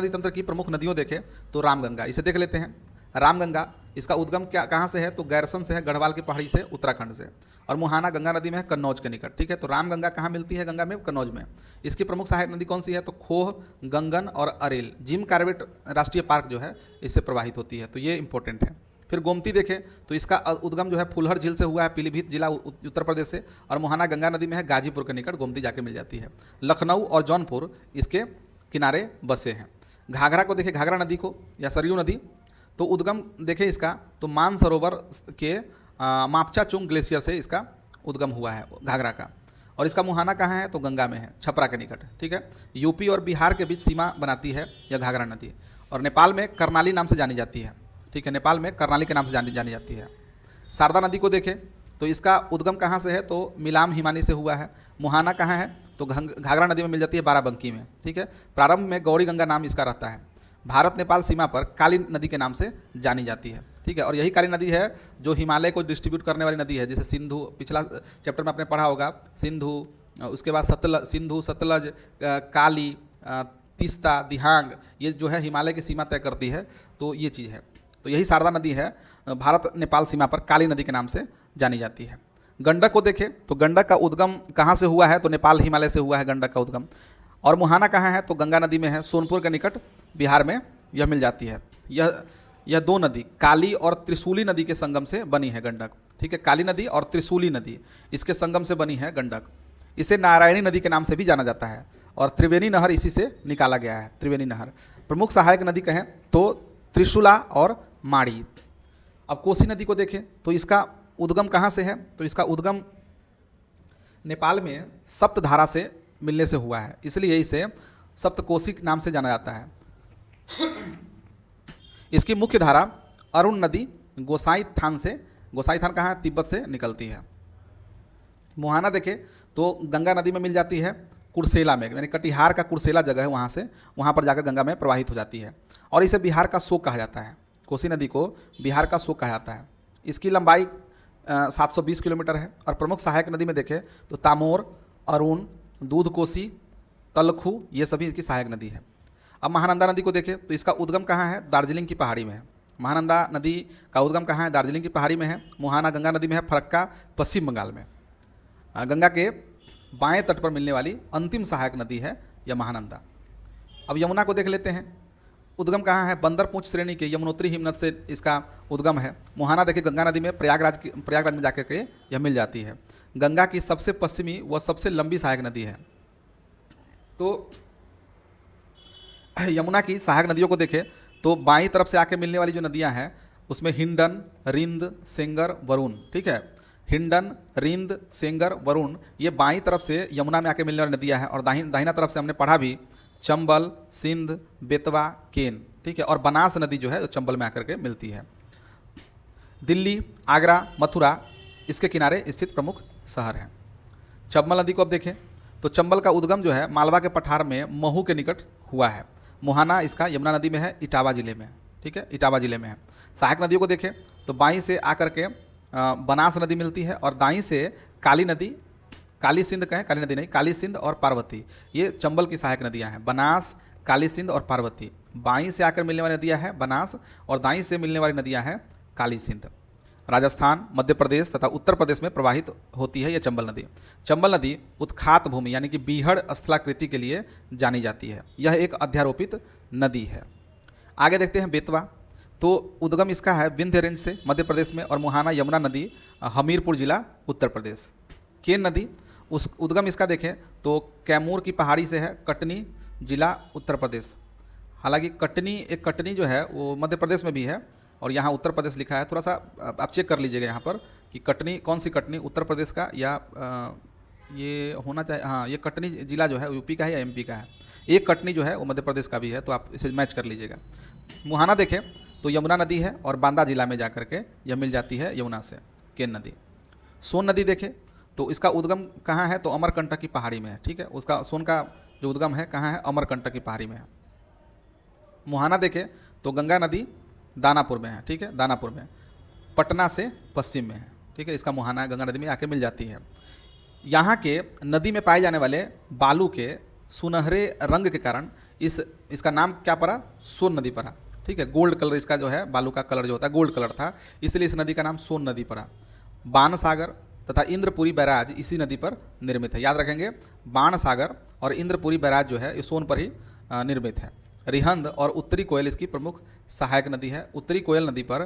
तंत्र की प्रमुख नदियों देखें तो रामगंगा, इसे देख लेते हैं। रामगंगा, इसका उद्गम क्या कहाँ से है? तो गैरसन से है, गढ़वाल की पहाड़ी से, उत्तराखंड से। और मुहाना गंगा नदी में है, कन्नौज के निकट, ठीक है। तो रामगंगा कहाँ मिलती है? गंगा में, कन्नौज में। इसकी प्रमुख सहायक नदी कौन सी है? तो खोह, गंगन और अरेल। जिम कार्बेट राष्ट्रीय पार्क जो है इससे प्रवाहित होती है, तो ये इंपॉर्टेंट है। फिर गोमती देखें तो इसका उद्गम जो है फुलहर झील से हुआ है, पीलीभीत जिला उत्तर प्रदेश से। और मुहाना गंगा नदी में है, गाजीपुर के निकट गोमती जाके मिल जाती है। लखनऊ और जौनपुर इसके किनारे बसे हैं। घाघरा को देखें, घाघरा नदी को या सरयू नदी, तो उद्गम देखें इसका तो मानसरोवर के मापचाचुंग ग्लेशियर से इसका उद्गम हुआ है घाघरा का। और इसका मुहाना कहाँ है? तो गंगा में है, छपरा के निकट, ठीक है। यूपी और बिहार के बीच सीमा बनाती है यह घाघरा नदी। और नेपाल में कर्नाली नाम से जानी जाती है, ठीक है, नेपाल में कर्नाली के नाम से जानी जाती है। शारदा नदी को देखें तो इसका उद्गम कहाँ से है? तो मिलाम हिमानी से हुआ है। मुहाना कहाँ है? तो घाघरा नदी में मिल जाती है, बाराबंकी में, ठीक है। प्रारंभ में गौरी गंगा नाम इसका रहता है। भारत नेपाल सीमा पर काली नदी के नाम से जानी जाती है, ठीक है। और यही काली नदी है जो हिमालय को डिस्ट्रीब्यूट करने वाली नदी है। जैसे सिंधु, पिछला चैप्टर में आपने पढ़ा होगा, सिंधु, उसके बाद सिंधु, सतलज, काली, तीस्ता, दिहांग, ये जो है हिमालय की सीमा तय करती है। तो ये चीज़ है। तो यही शारदा नदी है, भारत नेपाल सीमा पर काली नदी के नाम से जानी जाती है। गंडक को देखें तो गंडक का उद्गम कहाँ से हुआ है? तो नेपाल हिमालय से हुआ है गंडक का उद्गम। और मुहाना कहाँ है? तो गंगा नदी में है, सोनपुर के निकट बिहार में यह मिल जाती है। यह दो नदी काली और त्रिशूली नदी के संगम से बनी है गंडक, ठीक है। काली नदी और त्रिशूली नदी इसके संगम से बनी है गंडक। इसे नारायणी नदी के नाम से भी जाना जाता है। और त्रिवेणी नहर इसी से निकाला गया है, त्रिवेणी नहर। प्रमुख सहायक नदी कहें तो त्रिशूला और माड़ी। अब कोसी नदी को देखें तो इसका उद्गम कहाँ से है? तो इसका उद्गम नेपाल में सप्तधारा से मिलने से हुआ है, इसलिए इसे सप्तकोसी नाम से जाना जाता है। इसकी मुख्य धारा अरुण नदी गोसाई थान कहाँ है? तिब्बत से निकलती है। मुहाना देखें तो गंगा नदी में मिल जाती है, कुर्सेला में, यानी कटिहार का कुर्सेला जगह है, वहाँ पर जाकर गंगा में प्रवाहित हो जाती है। और इसे बिहार का शोक कहा जाता है। कोसी नदी को बिहार का शोक कहा जाता है। इसकी लंबाई 720 किलोमीटर है। और प्रमुख सहायक नदी में देखें तो तामोर, अरुण, दूध कोसी, तलखू, ये सभी इसकी सहायक नदी है। अब महानंदा नदी को देखें तो इसका उद्गम कहाँ है? दार्जिलिंग की पहाड़ी में है। महानंदा नदी का उद्गम कहाँ है? दार्जिलिंग की पहाड़ी में है। मुहाना गंगा नदी में है, फरक्का पश्चिम बंगाल में। गंगा के बाएं तट पर मिलने वाली अंतिम सहायक नदी है यह महानंदा। अब यमुना को देख लेते हैं, उद्गम कहाँ है? बंदरपूंछ श्रेणी के यमुनोत्री हिमनद से इसका उद्गम है। मुहाना देखिए गंगा नदी में प्रयागराज में जाकर के यह मिल जाती है। गंगा की सबसे पश्चिमी व सबसे लंबी सहायक नदी है। तो यमुना की सहायक नदियों को देखें तो बाईं तरफ से आके मिलने वाली जो नदियां हैं उसमें हिंडन, रिंद, सेंगर, वरुण, ठीक है। हिंडन, रिंद, सेंगर, वरुण, ये बाईं तरफ से यमुना में आके मिलने वाली नदियां हैं। और दाहिना तरफ से हमने पढ़ा भी चंबल, सिंध, बेतवा, केन, ठीक है। और बनास नदी जो है तो चंबल में आकर के मिलती है। दिल्ली, आगरा, मथुरा इसके किनारे स्थित प्रमुख शहर हैं। चंबल नदी को अब देखें तो चंबल का उद्गम जो है मालवा के पठार में महू के निकट हुआ है। मुहाना इसका यमुना नदी में है, इटावा जिले में, ठीक है, इटावा जिले में है। सहायक नदियों को देखें तो बाईं से आकर के बनास नदी मिलती है। और दाईं से काली नदी, काली सिंध कहें, काली नदी नहीं, काली सिंध और पार्वती, ये चंबल की सहायक नदियां हैं। बनास, काली सिंध और पार्वती। बाईं से आकर मिलने वाली नदियाँ हैं बनास, और दाईं से मिलने वाली नदियाँ हैं काली सिंध। राजस्थान, मध्य प्रदेश तथा उत्तर प्रदेश में प्रवाहित होती है यह चंबल नदी। चंबल नदी उत्खात भूमि यानी कि बीहड़ स्थलाकृति के लिए जानी जाती है। यह एक अध्यारोपित नदी है। आगे देखते हैं बेतवा। तो उद्गम इसका है विंध्य रेंज से मध्य प्रदेश में, और मुहाना यमुना नदी हमीरपुर जिला उत्तर प्रदेश। केन नदी उस उद्गम इसका देखें तो कैमूर की पहाड़ी से है, कटनी जिला उत्तर प्रदेश। हालांकि कटनी जो है वो मध्य प्रदेश में भी है और यहाँ उत्तर प्रदेश लिखा है। थोड़ा सा आप चेक कर लीजिएगा यहाँ पर कि कटनी कौन सी कटनी, उत्तर प्रदेश का या ये होना चाहिए। हाँ, ये कटनी जिला जो है यूपी का है या एमपी का है। एक कटनी जो है वो मध्य प्रदेश का भी है, तो आप इसे मैच कर लीजिएगा। मुहाना देखें तो यमुना नदी है और बांदा जिला में जाकर के यह मिल जाती है यमुना से केन नदी। सोन नदी देखें तो इसका उद्गम कहाँ है, तो अमरकंटक की पहाड़ी में है। ठीक है, उसका सोन का जो उद्गम है कहाँ है, अमरकंटक की पहाड़ी में है। मुहाना देखें तो गंगा नदी दानापुर में है। ठीक है, दानापुर में, पटना से पश्चिम में है। ठीक है, इसका मुहाना गंगा नदी में आके मिल जाती है। यहाँ के नदी में पाए जाने वाले बालू के सुनहरे रंग के कारण इसका नाम क्या पड़ा, सोन नदी पड़ा। ठीक है, गोल्ड कलर इसका जो है बालू का कलर जो होता है गोल्ड कलर था, इसलिए इस नदी का नाम सोन नदी पड़ा। बाण सागर तथा इंद्रपुरी बैराज इसी नदी पर निर्मित है। याद रखेंगे, बाण सागर और इंद्रपुरी बैराज जो है ये सोन पर ही निर्मित है। रिहंद और उत्तरी कोयल इसकी प्रमुख सहायक नदी है। उत्तरी कोयल नदी पर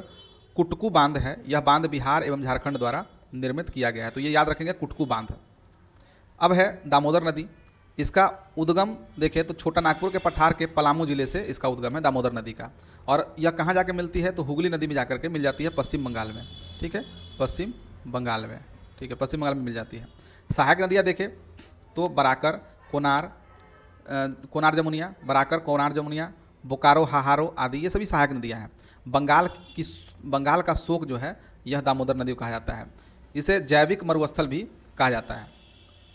कुटकू बांध है। यह बांध बिहार एवं झारखंड द्वारा निर्मित किया गया है, तो ये याद रखेंगे कुटकू बांध। अब है दामोदर नदी। इसका उद्गम देखें तो छोटा नागपुर के पठार के पलामू जिले से इसका उद्गम है दामोदर नदी का। और यह कहाँ जाके मिलती है, तो हुगली नदी में जाकर के मिल जाती है पश्चिम बंगाल में। ठीक है, पश्चिम बंगाल में। ठीक है, पश्चिम बंगाल में मिल जाती है। सहायक नदियाँ देखें तो बराकर, कोनार जमुनिया, बराकर, कोनार जमुनिया, बोकारो, हाहारो आदि ये सभी सहायक नदियाँ हैं। बंगाल का शोक जो है यह दामोदर नदी को कहा जाता है। इसे जैविक मरुस्थल भी कहा जाता है।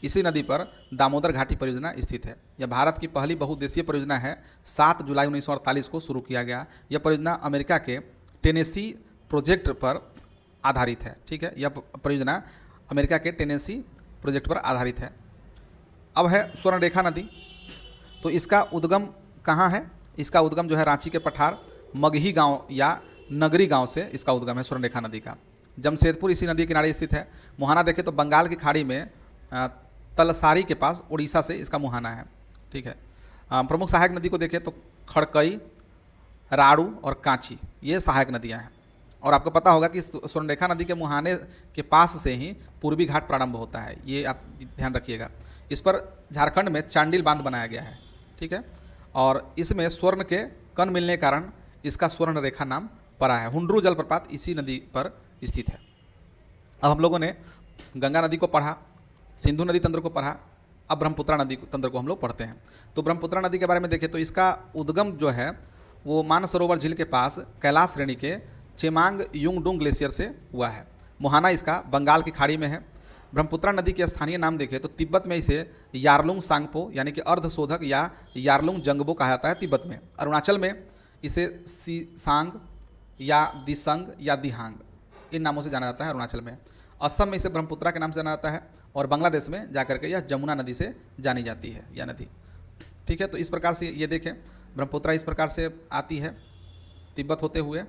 इसी नदी पर दामोदर घाटी परियोजना स्थित है। यह भारत की पहली बहुउद्देशीय परियोजना है। 7 जुलाई 1948 को शुरू किया गया। यह परियोजना अमेरिका के टेनेसी प्रोजेक्ट पर आधारित है। ठीक है, यह परियोजना अमेरिका के टेनेसी प्रोजेक्ट पर आधारित है। अब है स्वर्णरेखा नदी। तो इसका उद्गम कहाँ है, इसका उद्गम जो है रांची के पठार मगही गांव या नगरी गांव से इसका उद्गम है स्वर्णरेखा नदी का। जमशेदपुर इसी नदी किनारे स्थित है। मुहाना देखें तो बंगाल की खाड़ी में तलसारी के पास उड़ीसा से इसका मुहाना है। ठीक है, प्रमुख सहायक नदी को देखें तो खड़कई, राड़ू और कांची ये सहायक नदियां हैं। और आपको पता होगा कि स्वर्णरेखा नदी के मुहाने के पास से ही पूर्वी घाट प्रारंभ होता है, ये आप ध्यान रखिएगा। इस पर झारखंड में चांडिल बांध बनाया गया है। ठीक है, और इसमें स्वर्ण के कण मिलने के कारण इसका स्वर्ण रेखा नाम पड़ा है। हुंड्रू जलप्रपात इसी नदी पर स्थित है। अब हम लोगों ने गंगा नदी को पढ़ा, सिंधु नदी तंत्र को पढ़ा, अब ब्रह्मपुत्रा नदी तंत्र को हम लोग पढ़ते हैं। तो ब्रह्मपुत्रा नदी के बारे में देखें तो इसका उद्गम जो है वो मानसरोवर झील के पास कैलाश श्रेणी के चेमांग युंगडुंग ग्लेशियर से हुआ है। मुहाना इसका बंगाल की खाड़ी में है। ब्रह्मपुत्रा नदी के स्थानीय नाम देखें तो तिब्बत में इसे यारलुंग सांगपो यानी कि अर्धशोधक या यारलुंग जंगबो कहा जाता है तिब्बत में। अरुणाचल में इसे सांग या दिसंग या दिहांग इन नामों से जाना जाता है अरुणाचल में। असम में इसे ब्रह्मपुत्रा के नाम से जाना जाता है और बांग्लादेश में जाकर के यह जमुना नदी से जानी जाती है यह नदी। ठीक है, तो इस प्रकार से ये देखें ब्रह्मपुत्रा इस प्रकार से आती है तिब्बत होते हुए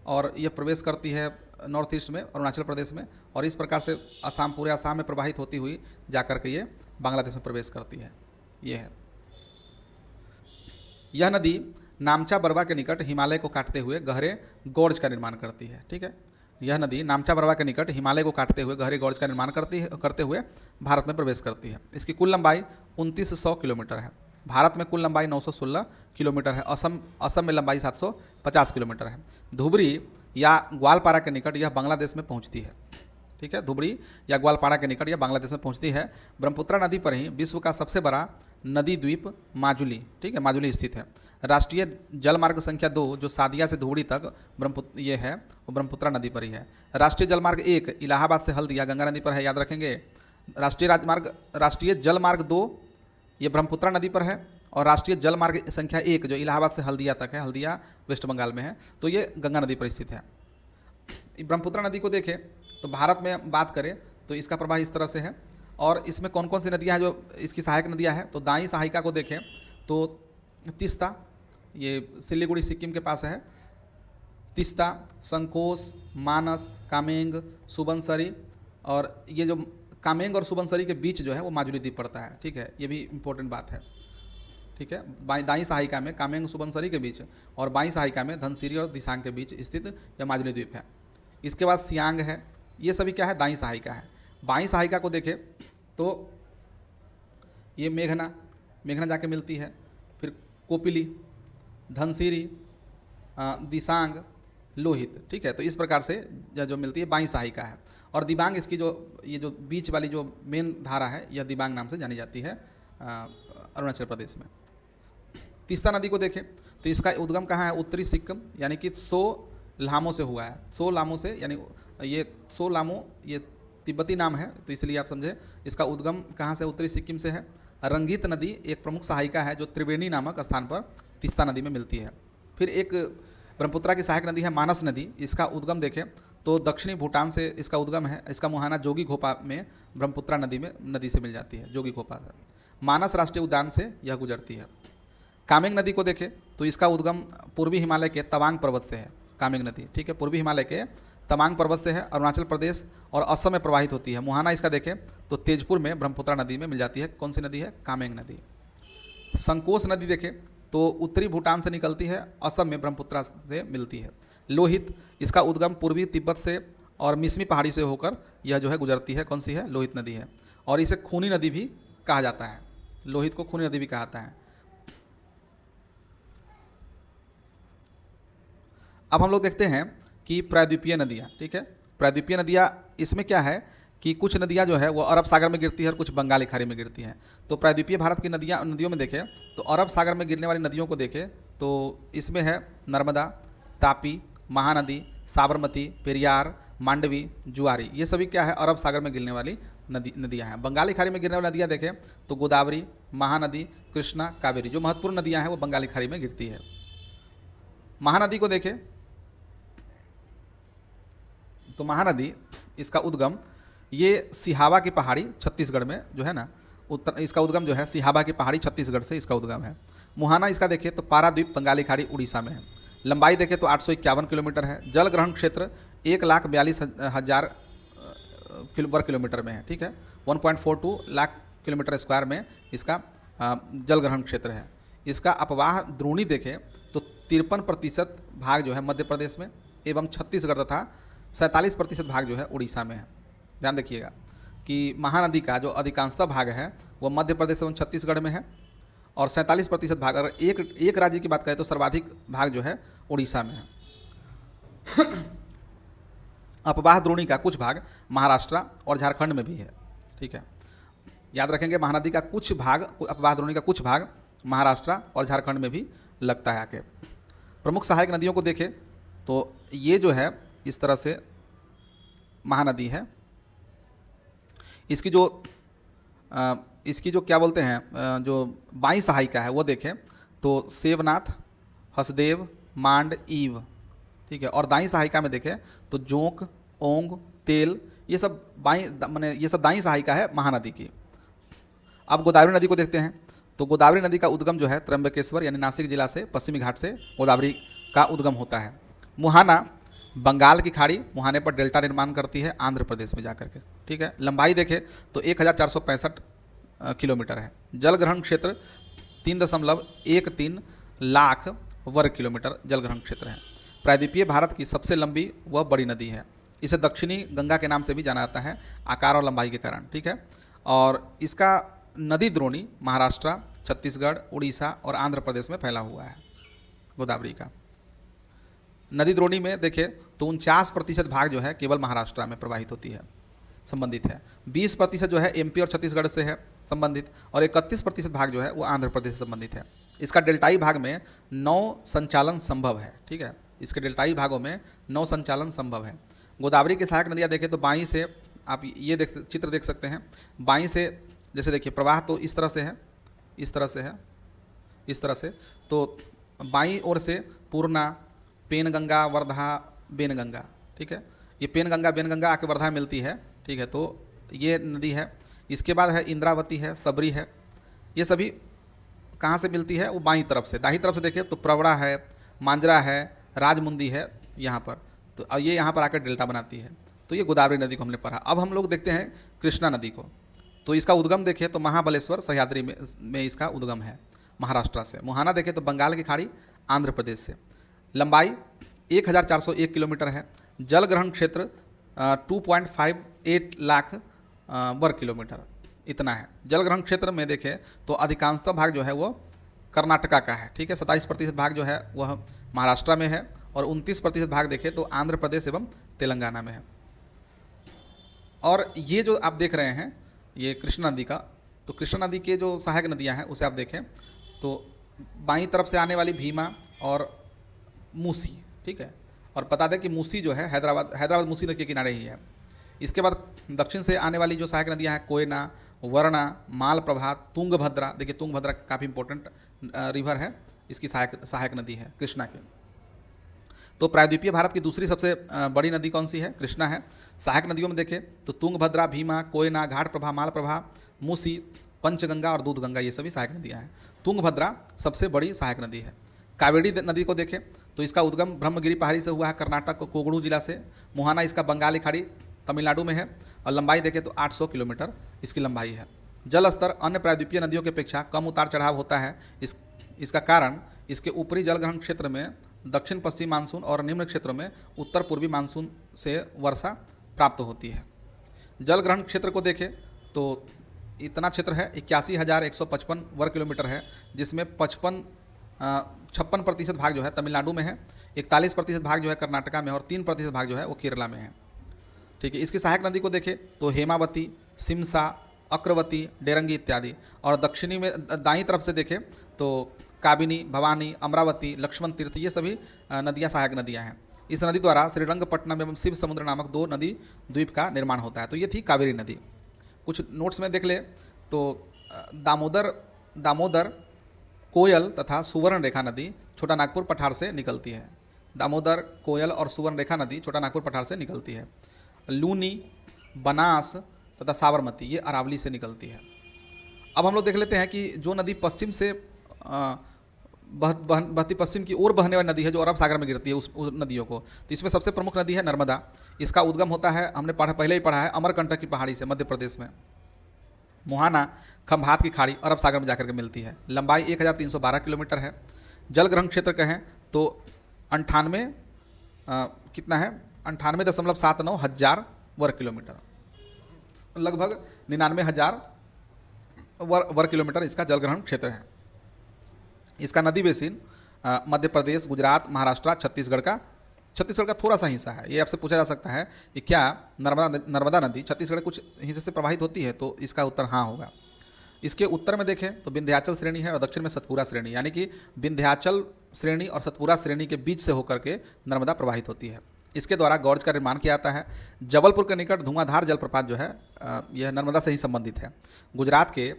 और यह प्रवेश करती है नॉर्थ ईस्ट में अरुणाचल प्रदेश में, और इस प्रकार से असम पूरे असम में प्रवाहित होती हुई जाकर के ये बांग्लादेश में प्रवेश करती है। ये है यह नदी नामचा बरवा के निकट हिमालय को काटते हुए गहरे गौर्ज का निर्माण करती है। ठीक है, यह नदी नामचा बरवा के निकट हिमालय को काटते हुए गहरे गौर्ज का निर्माण करते हुए भारत में प्रवेश करती है। इसकी कुल लंबाई 2900 किलोमीटर है। भारत में कुल लंबाई 916 किलोमीटर है। असम में लंबाई 750 किलोमीटर है। धुबरी या ग्वालपारा के निकट यह बांग्लादेश में पहुंचती है। ठीक है, धुबरी या ग्वालपारा के निकट यह बांग्लादेश में पहुंचती है। ब्रह्मपुत्रा नदी पर ही विश्व का सबसे बड़ा नदी द्वीप माजुली, ठीक है, माजुली स्थित है। राष्ट्रीय जलमार्ग संख्या 2 जो सादिया से धुबरी तक ये है वो ब्रह्मपुत्रा नदी पर ही है। राष्ट्रीय जलमार्ग 1 इलाहाबाद से हल्दिया गंगा नदी पर है, याद रखेंगे। राष्ट्रीय जलमार्ग 2 ये ब्रह्मपुत्रा नदी पर है, और राष्ट्रीय जलमार्ग संख्या 1 जो इलाहाबाद से हल्दिया तक है, हल्दिया वेस्ट बंगाल में है, तो ये गंगा नदी पर स्थित है। ब्रह्मपुत्रा नदी को देखें तो भारत में बात करें तो इसका प्रवाह इस तरह से है, और इसमें कौन कौन सी नदियाँ हैं जो इसकी सहायक नदियाँ हैं, तो दाई सहायिका को देखें तो तीस्ता, ये सिलीगुड़ी सिक्किम के पास है। तीस्ता, संकोस, मानस, कामेंग, सुबनसरी, और ये जो कामेंग और सुबनसरी के बीच जो है वो माजुली द्वीप पड़ता है। ठीक है, ये भी इंपॉर्टेंट बात है। ठीक है, दाई सहायिका में कामेंग सुबनसरी के बीच और बाई सहायिका में धनसिरी और दिसांग के बीच स्थित यह माजुली द्वीप है। इसके बाद सियांग है। ये सभी क्या है, दाई सहायिका है। बाई सहायिका को देखें तो ये मेघना जाके मिलती है, फिर कोपिली, धनसिरी, दिसांग, लोहित। ठीक है, तो इस प्रकार से जो मिलती है बाई सहायिका है। और दिबांग, इसकी जो ये जो बीच वाली जो मेन धारा है, यह दिबांग नाम से जानी जाती है अरुणाचल प्रदेश में। तीस्ता नदी को देखें तो इसका उद्गम कहाँ है, उत्तरी सिक्किम, यानी कि सो लामो से हुआ है। सो लामो से, यानी ये सो लामो ये तिब्बती नाम है, तो इसलिए आप समझे इसका उद्गम कहाँ से, उत्तरी सिक्किम से है। रंगीत नदी एक प्रमुख सहायिका है जो त्रिवेणी नामक स्थान पर तीस्ता नदी में मिलती है। फिर एक ब्रह्मपुत्रा की सहायक नदी है मानस नदी। इसका उद्गम देखें तो दक्षिणी भूटान से इसका उद्गम है। इसका मुहाना जोगी घोपा में ब्रह्मपुत्रा नदी से मिल जाती है, जोगी घोपा से। मानस राष्ट्रीय उद्यान से यह गुजरती है। कामेंग नदी को देखें तो इसका उद्गम पूर्वी हिमालय के तवांग पर्वत से है। कामेंग नदी, ठीक है, पूर्वी हिमालय के तवांग पर्वत से है, अरुणाचल प्रदेश और असम में प्रवाहित होती है। मुहाना इसका देखें तो तेजपुर में ब्रह्मपुत्रा नदी में मिल जाती है। कौन सी नदी है, कामेंग नदी। संकोस नदी देखें तो उत्तरी भूटान से निकलती है, असम में ब्रह्मपुत्रा से मिलती है। लोहित, इसका उद्गम पूर्वी तिब्बत से और मिसमी पहाड़ी से होकर यह जो है गुजरती है। कौन सी है, लोहित नदी है। और इसे खूनी नदी भी कहा जाता है, लोहित को खूनी नदी भी कहा जाता है। अब हम लोग देखते हैं कि प्रायद्वीपीय नदियाँ। ठीक है, प्रायद्वीपीय नदियाँ, इसमें क्या है कि कुछ नदियाँ जो है वो अरब सागर में गिरती है और कुछ बंगाल की खाड़ी में गिरती हैं। तो प्रायद्वीपीय भारत की नदियों में देखें तो अरब सागर में गिरने वाली नदियों को देखें तो इसमें है नर्मदा, तापी, महानदी, साबरमती, पेरियार, मांडवी, जुआरी। ये सभी क्या है, अरब सागर में गिरने वाली नदियाँ हैं। बंगाली खाड़ी में गिरने वाली नदियाँ देखें तो गोदावरी, महानदी, कृष्णा, कावेरी, जो महत्वपूर्ण नदियाँ हैं वो बंगाली खाड़ी में गिरती है। महानदी को देखें तो महानदी, इसका उद्गम ये सिहावा की पहाड़ी छत्तीसगढ़ में जो है ना, इसका उद्गम जो है सिहावा की पहाड़ी छत्तीसगढ़ से इसका उद्गम है। मुहाना इसका देखें तो पाराद्वीप बंगाली खाड़ी उड़ीसा में है। लंबाई देखें तो 851 किलोमीटर है। जल ग्रहण क्षेत्र 1,42,000 वर्ग किलोमीटर में है। ठीक है, 1.42 लाख किलोमीटर स्क्वायर में इसका जल ग्रहण क्षेत्र है। इसका अपवाह द्रोणी देखें तो 53% भाग जो है मध्य प्रदेश में एवं छत्तीसगढ़ तथा 47% भाग जो है उड़ीसा में है। ध्यान रखिएगा कि महानदी का जो अधिकांशतः भाग है वो मध्य प्रदेश एवं छत्तीसगढ़ में है और 47% भाग, अगर एक राज्य की बात करें तो सर्वाधिक भाग जो है उड़ीसा में है। अपवाह द्रोणी का कुछ भाग महाराष्ट्र और झारखंड में भी है। ठीक है, याद रखेंगे महानदी का कुछ भाग, अपवाह द्रोणी का कुछ भाग महाराष्ट्र और झारखंड में भी लगता है आके। प्रमुख सहायक नदियों को देखें तो ये जो है इस तरह से महानदी है। इसकी जो क्या बोलते हैं, जो बाई सहायिका है वो देखें तो सेवनाथ, हसदेव, मांड, ईव। ठीक है, और दाई सहायिका में देखें तो जोंक, ओंग, तेल, ये सब ये सब दाई सहायिका है महानदी की। अब गोदावरी नदी को देखते हैं तो गोदावरी नदी का उद्गम जो है त्र्यंबकेश्वर यानी नासिक जिला से पश्चिमी घाट से गोदावरी का उद्गम होता है। मुहाना बंगाल की खाड़ी, मुहाने पर डेल्टा निर्माण करती है आंध्र प्रदेश में जाकर के। ठीक है, लंबाई देखें तो 1465 किलोमीटर है। जल ग्रहण क्षेत्र 3.13 लाख वर्ग किलोमीटर जल ग्रहण क्षेत्र है। प्रायद्वीपीय भारत की सबसे लंबी व बड़ी नदी है। इसे दक्षिणी गंगा के नाम से भी जाना जाता है आकार और लंबाई के कारण। ठीक है, और इसका नदी द्रोणी महाराष्ट्र, छत्तीसगढ़, उड़ीसा और आंध्र प्रदेश में फैला हुआ है। गोदावरी का नदी द्रोणी में देखें तो 49% भाग जो है केवल महाराष्ट्र में प्रवाहित होती है, संबंधित है। 20% जो है एमपी और छत्तीसगढ़ से है संबंधित, और 31% भाग जो है वो आंध्र प्रदेश से संबंधित है। इसका डेल्टाई भाग में 9 संचालन संभव है। ठीक है, इसके डेल्टाई भागों में 9 संचालन संभव है। गोदावरी की सहायक नदियाँ देखें तो बाईं से आप ये चित्र देख सकते हैं। बाईं से जैसे देखिए प्रवाह तो इस तरह से है, इस तरह से है, इस तरह से। तो बाईं ओर से पूर्णा, पेनगंगा, वर्धा, बेनगंगा। ठीक है, ये पेनगंगा बेनगंगा आके वर्धा मिलती है। ठीक है, तो ये नदी है। इसके बाद है इंद्रावती है, सबरी है। ये सभी कहाँ से मिलती है, वो बाईं तरफ से। दाहिनी तरफ से देखिए तो प्रवरा है, मांजरा है, राजमुंदी है यहाँ पर, तो ये यहाँ पर आकर डेल्टा बनाती है। तो ये गोदावरी नदी को हमने पढ़ा। अब हम लोग देखते हैं कृष्णा नदी को। तो इसका उद्गम देखिए तो महाबलेश्वर सह्याद्री में इसका उद्गम है महाराष्ट्र से। मुहाना देखें तो बंगाल की खाड़ी आंध्र प्रदेश से। लंबाई 1401 किलोमीटर है। जल ग्रहण क्षेत्र 2.58 लाख वर्ग किलोमीटर इतना है। जल ग्रहण क्षेत्र में देखें तो अधिकांशतः भाग जो है वो कर्नाटका का है, ठीक है। 27% भाग जो है वह महाराष्ट्र में है और 29% भाग देखें तो आंध्र प्रदेश एवं तेलंगाना में है। और ये जो आप देख रहे हैं ये कृष्णा नदी का, तो कृष्णा नदी के जो सहायक नदियां हैं उसे आप देखें तो बाईं तरफ से आने वाली भीमा और मूसी, ठीक है। और बता दें कि मूसी जो है हैदराबाद मूसी नदी के किनारे ही है। इसके बाद दक्षिण से आने वाली जो सहायक नदियां हैं कोयना, वरुणा, मालप्रभा, तुंगभद्रा। देखिए तुंगभद्रा काफ़ी इंपॉर्टेंट रिवर है, इसकी सहायक नदी है कृष्णा की। तो प्रायद्वीपीय भारत की दूसरी सबसे बड़ी नदी कौन सी है, कृष्णा है। सहायक नदियों में देखें तो तुंगभद्रा, भीमा, कोयना, घाटप्रभा, मालप्रभा, मूसी, पंचगंगा और दूधगंगा, ये सभी सहायक नदियां हैं। तुंगभद्रा सबसे बड़ी सहायक नदी है। कावेरी नदी को देखें तो इसका उद्गम ब्रह्मगिरी पहाड़ी से हुआ है, कर्नाटक को कोगड़ू जिला से। मुहाना इसका बंगाली खाड़ी तमिलनाडु में है और लंबाई देखें तो 800 किलोमीटर इसकी लंबाई है। जल स्तर अन्य प्रायद्वीपीय नदियों की अपेक्षा कम उतार चढ़ाव होता है। इसका कारण इसके ऊपरी जलग्रहण क्षेत्र में दक्षिण पश्चिम मानसून और निम्न क्षेत्रों में उत्तर पूर्वी मानसून से वर्षा प्राप्त होती है। जल ग्रहण क्षेत्र को देखें तो इतना क्षेत्र है 81,155 वर्ग किलोमीटर है, जिसमें 56% भाग जो है तमिलनाडु में है, 41% भाग जो है कर्नाटका में और 3% भाग जो है वो केरला में है, ठीक है। इसकी सहायक नदी को देखें तो हेमावती, सिमसा, अक्रवती, डेरंगी इत्यादि। और दक्षिणी में दाईं तरफ से देखें तो काबिनी, भवानी, अमरावती, लक्ष्मण तीर्थ, ये सभी नदियां सहायक नदियां हैं। इस नदी द्वारा श्रीरंगपट्टनम एवं शिव समुद्र नामक 2 नदी द्वीप का निर्माण होता है। तो ये थी कावेरी नदी। कुछ नोट्स में देख ले तो दामोदर, कोयल तथा सुवर्ण रेखा नदी छोटा नागपुर पठार से निकलती है। दामोदर, कोयल और सुवर्ण रेखा नदी छोटा नागपुर पठार से निकलती है। लूनी, बनास तथा साबरमती ये अरावली से निकलती है। अब हम लोग देख लेते हैं कि जो नदी पश्चिम से बहती पश्चिम की ओर बहने वाली नदी है जो अरब सागर में गिरती है उस नदियों को, तो इसमें सबसे प्रमुख नदी है नर्मदा। इसका उद्गम होता है, हमने पहले ही पढ़ा है, अमरकंटक की पहाड़ी से मध्य प्रदेश में। मुहाना खंभात की खाड़ी अरब सागर में जाकर के मिलती है। लंबाई 1312 किलोमीटर है। जल ग्रहण क्षेत्र कहें तो 98 कितना है 98.79 हजार वर्ग किलोमीटर, लगभग 99,000 वर्ग किलोमीटर इसका जल ग्रहण क्षेत्र है। इसका नदी बेसिन मध्य प्रदेश, गुजरात, महाराष्ट्र, छत्तीसगढ़ का थोड़ा सा हिस्सा है। ये आपसे पूछा जा सकता है कि क्या नर्मदा नदी छत्तीसगढ़ कुछ हिस्से से प्रवाहित होती है, तो इसका उत्तर हाँ होगा। इसके उत्तर में देखें तो विंध्याचल श्रेणी है और दक्षिण में सतपुरा श्रेणी, यानी कि विंध्याचल श्रेणी और सतपुरा श्रेणी के बीच से होकर के नर्मदा प्रवाहित होती है। इसके द्वारा गॉर्ज का निर्माण किया जाता है। जबलपुर के निकट धुआंधार जलप्रपात जो है यह नर्मदा से ही संबंधित है। गुजरात के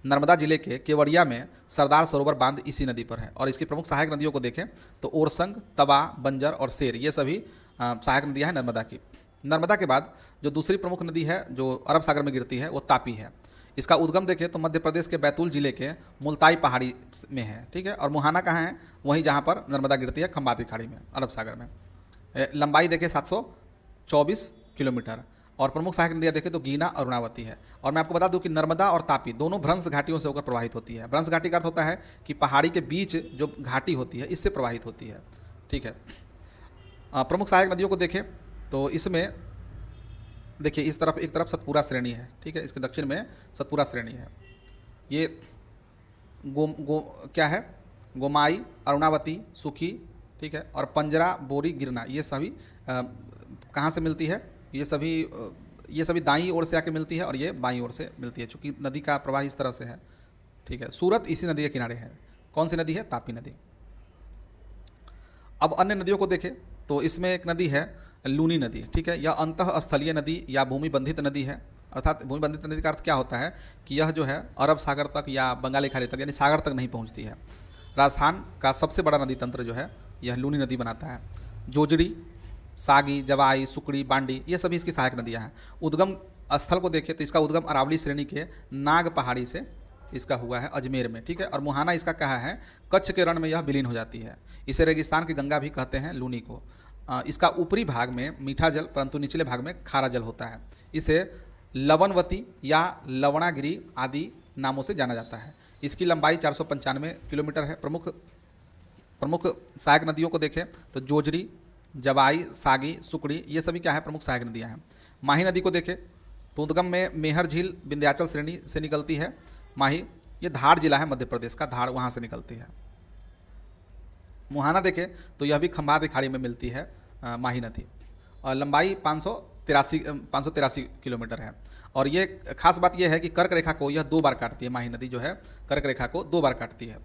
नर्मदा जिले के केवड़िया में सरदार सरोवर बांध इसी नदी पर है। और इसकी प्रमुख सहायक नदियों को देखें तो ओरसंग, तवा, बंजर और सेर, ये सभी सहायक नदियां हैं नर्मदा की। नर्मदा के बाद जो दूसरी प्रमुख नदी है जो अरब सागर में गिरती है वो तापी है। इसका उद्गम देखें तो मध्य प्रदेश के बैतूल जिले के मुल्ताई पहाड़ी में है, ठीक है। और मुहाना कहाँ है, वहीं जहाँ पर नर्मदा गिरती है खंबाती खाड़ी में अरब सागर में। लंबाई देखें 724 किलोमीटर। और प्रमुख सहायक नदियाँ देखें तो गीना और अरुणावती है। और मैं आपको बता दूं कि नर्मदा और तापी दोनों भ्रंश घाटियों से होकर प्रवाहित होती है। भ्रंश घाटी का अर्थ होता है कि पहाड़ी के बीच जो घाटी होती है इससे प्रवाहित होती है, ठीक है। प्रमुख सहायक नदियों को देखें तो इसमें देखिए इस तरफ एक तरफ सतपुरा श्रेणी है, ठीक है, इसके दक्षिण में सतपुरा श्रेणी है। ये क्या है, गोमाई, अरुणावती, सुखी, ठीक है, और पंजरा, बोरी, गिरना, ये सभी कहाँ से मिलती है, ये सभी दाईं ओर से आके मिलती है और ये बाईं ओर से मिलती है, चूँकि नदी का प्रवाह इस तरह से है, ठीक है। सूरत इसी नदी के किनारे है। कौन सी नदी है, तापी नदी। अब अन्य नदियों को देखें तो इसमें एक नदी है लूनी नदी, ठीक है। यह अंतः स्थलीय नदी या भूमि बंधित नदी है। अर्थात भूमि बंधित नदी का अर्थ क्या होता है कि यह जो है अरब सागर तक या बंगाली खाड़ी तक यानी सागर तक नहीं पहुंचती है। राजस्थान का सबसे बड़ा नदी तंत्र जो है यह लूनी नदी बनाता है। जोजड़ी, सागी, जवाई, सुकड़ी, बांडी, ये सभी इसकी सहायक नदियाँ हैं। उद्गम स्थल को देखें तो इसका उद्गम अरावली श्रेणी के नाग पहाड़ी से इसका हुआ है अजमेर में, ठीक है। और मुहाना इसका कहा है कच्छ के रण में यह विलीन हो जाती है। इसे रेगिस्तान की गंगा भी कहते हैं, लूनी को। इसका ऊपरी भाग में मीठा जल परंतु निचले भाग में खारा जल होता है। इसे लवणवती या लवणागिरी आदि नामों से जाना जाता है। इसकी लंबाई 495 किलोमीटर है। प्रमुख सहायक नदियों को देखें तो जोजरी, जवाई, सागी, सुकड़ी, ये सभी क्या है, प्रमुख सहायक नदियाँ हैं। माही नदी को देखें तो उद्गम में मेहर झील विंध्याचल श्रेणी से निकलती है। माही ये धार जिला है मध्य प्रदेश का, धार वहाँ से निकलती है। मुहाना देखें तो यह भी खंभात खाड़ी में मिलती है माही नदी, और लंबाई 583 किलोमीटर है। और ये खास बात यह है कि कर्क रेखा को यह 2 बार काटती है। माही नदी जो है कर्क रेखा को 2 बार काटती है,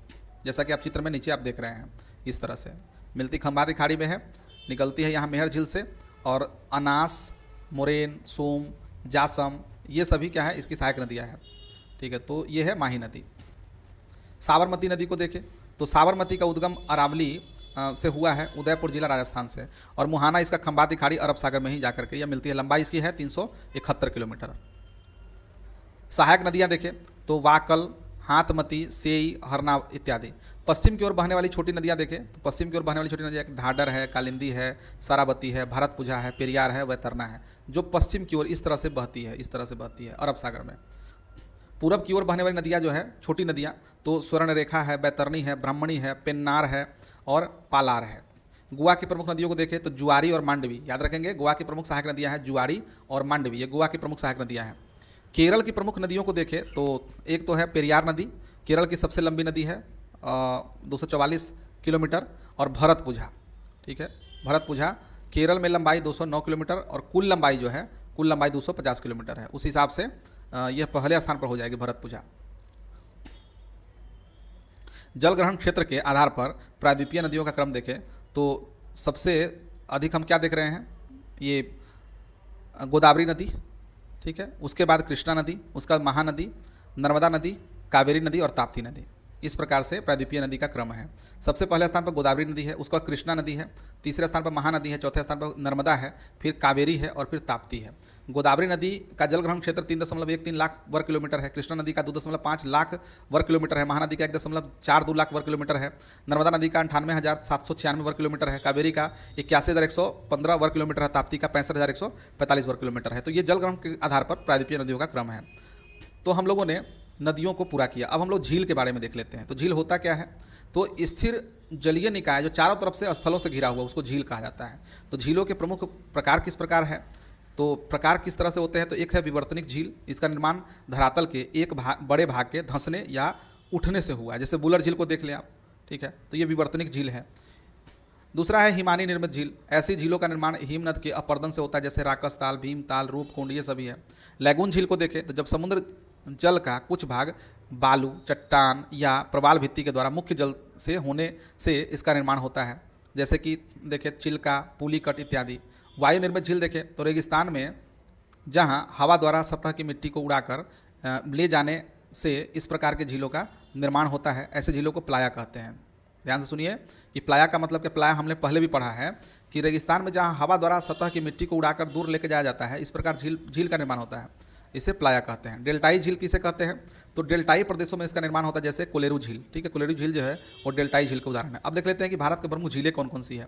जैसा कि आप चित्र में नीचे आप देख रहे हैं। इस तरह से मिलती खंभात खाड़ी में है, निकलती है यहाँ मेहर झील से, और अनास, मोरेन, सोम, जासम, ये सभी क्या है, इसकी सहायक नदियाँ हैं, ठीक है। तो ये है माही नदी। साबरमती नदी को देखें तो साबरमती का उद्गम अरावली से हुआ है, उदयपुर जिला राजस्थान से, और मुहाना इसका खंभाती खाड़ी अरब सागर में ही जाकर के यह मिलती है। लंबाई इसकी है 371 किलोमीटर। सहायक नदियाँ देखें तो वाकल, हाथमती, सेई, हरना इत्यादि। पश्चिम की ओर बहने वाली छोटी नदियाँ देखें तो पश्चिम की ओर बहने वाली छोटी नदियाँ ढाडर है, कालिंदी है, सारावती है, भरतपुझा है, पेरियार है, वैतरना है, जो पश्चिम की ओर इस तरह से बहती है अरब सागर में। पूरब की ओर बहने वाली नदियाँ जो है छोटी नदियाँ तो स्वर्ण रेखा है, बैतरनी है, ब्राह्मणी है, पेन्नार है और पालार है। गोवा की प्रमुख नदियों को देखें तो जुआरी और मांडवी, याद रखेंगे गोवा की प्रमुख सहायक नदियाँ हैं जुआरी और मांडवी, ये गोवा की प्रमुख सहायक नदियाँ हैं। केरल की प्रमुख नदियों को देखें तो एक तो है पेरियार नदी, केरल की सबसे लंबी नदी है 244 किलोमीटर, और भरतपुझा, ठीक है। भरतपुझा केरल में लंबाई 209 किलोमीटर और कुल लंबाई 250 किलोमीटर है। उस हिसाब से यह पहले स्थान पर हो जाएगी भरतपुझा। जल ग्रहण क्षेत्र के आधार पर प्रायद्वीपीय नदियों का क्रम देखें तो सबसे अधिक हम क्या देख रहे हैं, ये गोदावरी नदी, ठीक है। उसके बाद कृष्णा नदी, उसका महानदी, नर्मदा नदी, कावेरी नदी और ताप्ती नदी। इस प्रकार से प्रायद्वीपीय नदी का क्रम है। सबसे पहले स्थान पर गोदावरी नदी है, उसका कृष्णा नदी है, तीसरे स्थान पर महानदी है, चौथे स्थान पर नर्मदा है, फिर कावेरी है और फिर ताप्ती है। गोदावरी नदी का जलग्रहण क्षेत्र 3.13 लाख वर्ग किलोमीटर है, कृष्णा नदी का 2.5 लाख वर्ग किलोमीटर है, महानदी का 1.42 लाख वर्ग किलोमीटर है, नर्मदा नदी का 98,796 वर्ग किलोमीटर है, कावेरी का 81,115 वर्ग किलोमीटर है, ताप्ती का 65,145 वर्ग किलोमीटर है। तो ये जलग्रहण के आधार पर प्रायद्वीपीय नदियों का क्रम है। तो हम लोगों ने नदियों को पूरा किया। अब हम लोग झील के बारे में देख लेते हैं। तो झील होता क्या है, तो स्थिर जलीय निकाय जो चारों तरफ से स्थलों से घिरा हुआ उसको झील कहा जाता है। तो झीलों के प्रमुख प्रकार किस प्रकार है, तो प्रकार किस तरह से होते हैं, तो एक है विवर्तनिक झील, इसका निर्माण धरातल के एक बड़े भाग के धंसने या उठने से हुआ है, जैसे बुलर झील को देख लें आप, ठीक है, तो ये विवर्तनिक झील है। दूसरा है हिमानी निर्मित झील, ऐसी झीलों का निर्माण हिमनद के अपरदन से होता है, जैसे राकस ताल, भीम ताल, रूपकुंड, ये सभी है। लैगून झील को देखें तो जब समुद्र जल का कुछ भाग बालू, चट्टान या प्रवाल भित्ति के द्वारा मुख्य जल से होने से इसका निर्माण होता है, जैसे कि देखें चिल्का, पुलिकट इत्यादि। वायु निर्मित झील देखें तो रेगिस्तान में जहां हवा द्वारा सतह की मिट्टी को उड़ाकर ले जाने से इस प्रकार के झीलों का निर्माण होता है, ऐसे झीलों को प्लाया कहते हैं। ध्यान से सुनिए कि प्लाया का मतलब कि प्लाया हमने पहले भी पढ़ा है कि रेगिस्तान में जहाँ हवा द्वारा सतह की मिट्टी को उड़ाकर दूर लेके जाया जाता है, इस प्रकार झील का निर्माण होता है, इसे प्लाया कहते हैं। डेल्टाई झील किसे कहते हैं, तो डेल्टाई प्रदेशों में इसका निर्माण होता है, जैसे कोलेरू झील, ठीक है। कोलेरू झील जो है वो डेल्टाई झील का उदाहरण है। अब देख लेते हैं कि भारत की प्रमुख झीलें कौन कौन सी है।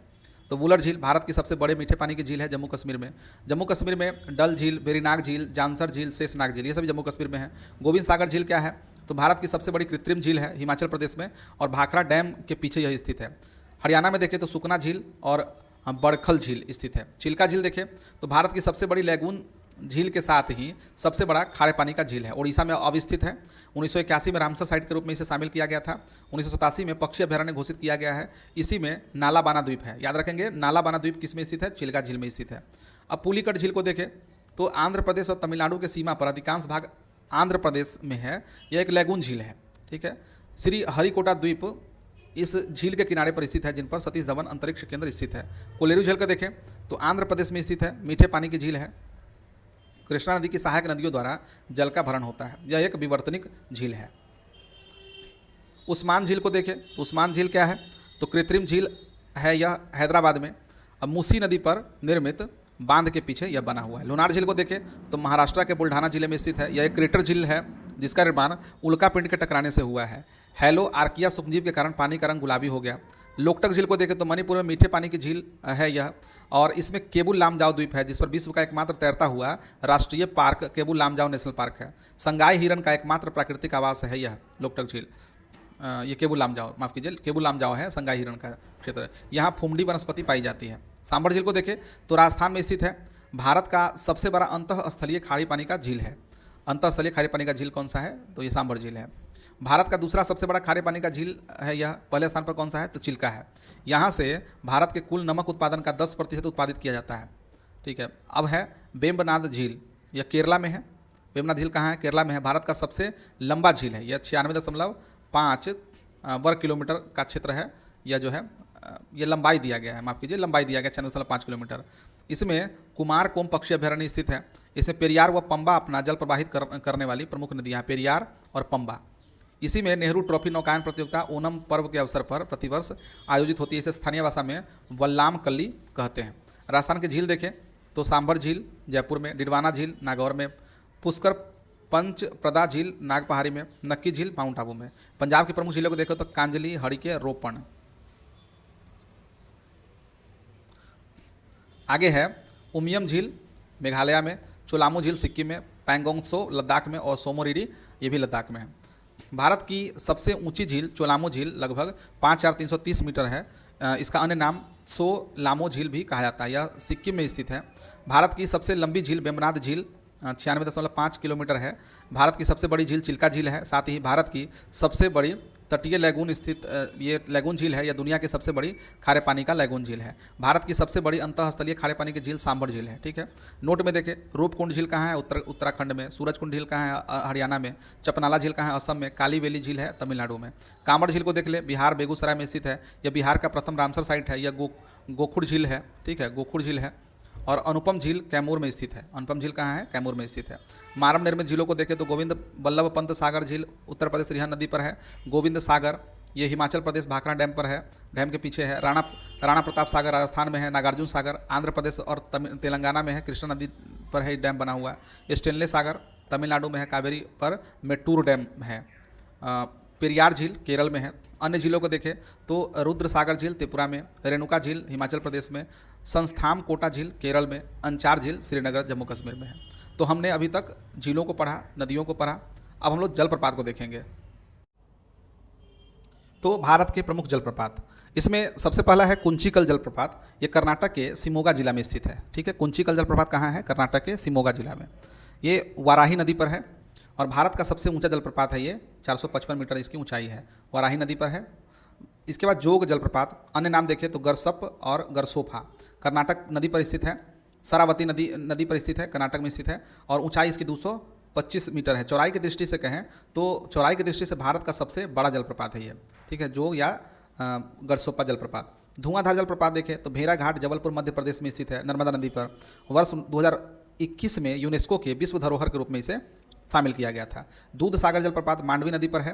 तो वुलर झील भारत की सबसे बड़े मीठे पानी की झील है जम्मू कश्मीर में। जम्मू कश्मीर में डल झील, वेरीनाग झील, जानसर झील, शेषनाग झील, ये सभी जम्मू कश्मीर में है। गोविंद सागर झील क्या है, तो भारत की सबसे बड़ी कृत्रिम झील है हिमाचल प्रदेश में, और भाखड़ा डैम के पीछे यह स्थित है। हरियाणा में देखें तो सुकना झील और बड़खल झील स्थित है। चिल्का झील देखें तो भारत की सबसे बड़ी लैगून झील के साथ ही सबसे बड़ा खारे पानी का झील है, उड़ीसा में अवस्थित है। 1981 में रामसर साइट के रूप में इसे शामिल किया गया था। 1987 में पक्षी अभयारण्य घोषित किया गया है। इसी में नालाबाना द्वीप है, याद रखेंगे नालाबाना द्वीप किस में स्थित है, चिल्का झील में स्थित है। अब पुलिकट झील को देखें तो आंध्र प्रदेश और तमिलनाडु के सीमा पर अधिकांश भाग आंध्र प्रदेश में है, यह एक लैगून झील है, ठीक है। श्री हरिकोटा द्वीप इस झील के किनारे पर स्थित है, जिन पर सतीश धवन अंतरिक्ष केंद्र स्थित है। कोलेरू झील को देखें तो आंध्र प्रदेश में स्थित है, मीठे पानी की झील है। कृष्णा नदी की सहायक नदियों द्वारा जल का भरण होता है, यह एक विवर्तनिक झील है। उस्मान झील को देखें तो उस्मान झील क्या है, तो कृत्रिम झील है, यह हैदराबाद में अब मूसी नदी पर निर्मित बांध के पीछे यह बना हुआ है। लोनार झील को देखें तो महाराष्ट्र के बुल्ढाना जिले में स्थित है, यह एक क्रेटर झील है जिसका निर्माण उल्का पिंड के टकराने से हुआ है। हेलो आर्किया सूक्ष्मजीव के कारण पानी का रंग गुलाबी हो गया। लोकटक झील को देखें तो मणिपुर में मीठे पानी की झील है यह, और इसमें केबुल लामजाओ द्वीप है जिस पर विश्व का एकमात्र तैरता हुआ राष्ट्रीय park Keibul Lamjao national park है। संगाई हिरन का एकमात्र प्राकृतिक आवास है यह लोकटक झील। ये केबुल लामजाओ, माफ कीजिए, केबुल लामजाओ है संगाई हिरन का क्षेत्र। यहाँ फुमडी वनस्पति पाई जाती है। सांभर झील को देखें तो राजस्थान में स्थित है। भारत का सबसे बड़ा अंतःस्थलीय खाड़ी पानी का झील है। अंतःस्थलीय खारे पानी का झील कौन सा है? तो ये सांभर झील है। भारत का दूसरा सबसे बड़ा खारे पानी का झील है यह। पहले स्थान पर कौन सा है? तो चिल्का है। यहाँ से भारत के कुल नमक उत्पादन का 10% उत्पादित किया जाता है। ठीक है। अब है वेम्बनाड झील, यह केरला में है। वेम्बनाड झील कहाँ है? केरला में है। भारत का सबसे लंबा झील है। यह 96.5 वर्ग किलोमीटर का क्षेत्र है। यह जो है ये लंबाई दिया गया है, माफ कीजिए, लंबाई दिया गया 96.5 किलोमीटर। इसमें कुमार कोम पक्षी अभ्यारण्य स्थित है। इसमें पेरियार व पंबा अपना जल प्रवाहित करने वाली प्रमुख नदियाँ हैं, पेरियार और पंबा। इसी में नेहरू ट्रॉफी नौकायन प्रतियोगिता ओणम पर्व के अवसर पर प्रतिवर्ष आयोजित होती है। इसे स्थानीय भाषा में वल्लाम कल्ली कहते हैं। राजस्थान की झील देखें तो सांभर झील जयपुर में, डिडवाना झील नागौर में, पुष्कर पंचप्रदा झील नागपहाड़ी में, नक्की झील माउंट आबू में। पंजाब की प्रमुख झीलों को देखो तो कांजली, हड़िके, रोपण। आगे है उमियम झील मेघालय में, चोलामो झील सिक्किम में, पैंगोंगसो लद्दाख में और सोमोरिरी ये भी लद्दाख में है। भारत की सबसे ऊंची झील चोलामो झील लगभग 5330 मीटर है। इसका अन्य नाम सोलामो झील भी कहा जाता है। यह सिक्किम में स्थित है। भारत की सबसे लंबी झील वेम्बनाड झील 96.5 किलोमीटर है। भारत की सबसे बड़ी झील चिल्का झील है। साथ ही भारत की सबसे बड़ी तटीय लैगून स्थित ये लैगून झील है। यह दुनिया की सबसे बड़ी खारे पानी का लैगून झील है। भारत की सबसे बड़ी अंतःस्थलीय खारे पानी की झील सांभर झील है। ठीक है। नोट में देखें, रूपकुंड झील कहाँ है? उत्तराखंड में। सूरजकुंड झील कहाँ है? हरियाणा में। चपनाला झील कहाँ है? असम में। काली वैली झील है तमिलनाडु में। कांवड़ झील को देख ले, बिहार बेगूसराय में स्थित है। यह बिहार का प्रथम रामसर साइट है। यह गोखुड़ झील है। ठीक है, गोखुड़ झील है। और अनुपम झील कैमूर में स्थित है। अनुपम झील कहाँ है? कैमूर में स्थित है। मानव निर्मित झीलों को देखें तो गोविंद बल्लभ पंत सागर झील उत्तर प्रदेश रिहा नदी पर है। गोविंद सागर ये हिमाचल प्रदेश भाखड़ा डैम पर है, डैम के पीछे है। राणा प्रताप सागर राजस्थान में है। नागार्जुन सागर आंध्र प्रदेश और तेलंगाना में है, कृष्णा नदी पर है डैम बना हुआ है। स्टेनले सागर तमिलनाडु में है, कावेरी पर मेट्टूर डैम है। पेरियार झील केरल में है। अन्य झीलों को देखें तो रुद्र सागर झील त्रिपुरा में, रेणुका झील हिमाचल प्रदेश में, संस्थाम कोटा झील केरल में, अंचार झील श्रीनगर जम्मू कश्मीर में है। तो हमने अभी तक झीलों को पढ़ा, नदियों को पढ़ा। अब हम लोग जलप्रपात को देखेंगे। तो भारत के प्रमुख जलप्रपात, इसमें सबसे पहला है कुंचिकल जलप्रपात। ये कर्नाटक के शिमोगा जिला में स्थित है। ठीक है। कुंचिकल जलप्रपात कहाँ है? कर्नाटक के शिमोगा जिला में। ये वाराही नदी पर है और भारत का सबसे ऊंचा जलप्रपात है। ये 455 मीटर इसकी ऊंचाई है, वाराही नदी पर है। इसके बाद जोग जलप्रपात, अन्य नाम देखें तो गरसप और गरसोफा, कर्नाटक नदी पर स्थित है। सरावती नदी पर स्थित है, कर्नाटक में स्थित है और ऊंचाई इसकी 225 मीटर है। चौड़ाई की दृष्टि से कहें तो चौड़ाई की दृष्टि से भारत का सबसे बड़ा जलप्रपात है ये। ठीक है, जोग या गरसोपा जलप्रपात। धुआंधार जलप्रपात देखें तो भेरा घाट जबलपुर मध्य प्रदेश में स्थित है, नर्मदा नदी पर। वर्ष 2021 में यूनेस्को के विश्व धरोहर के रूप में इसे शामिल किया गया था। दूध सागर जलप्रपात मांडवी नदी पर है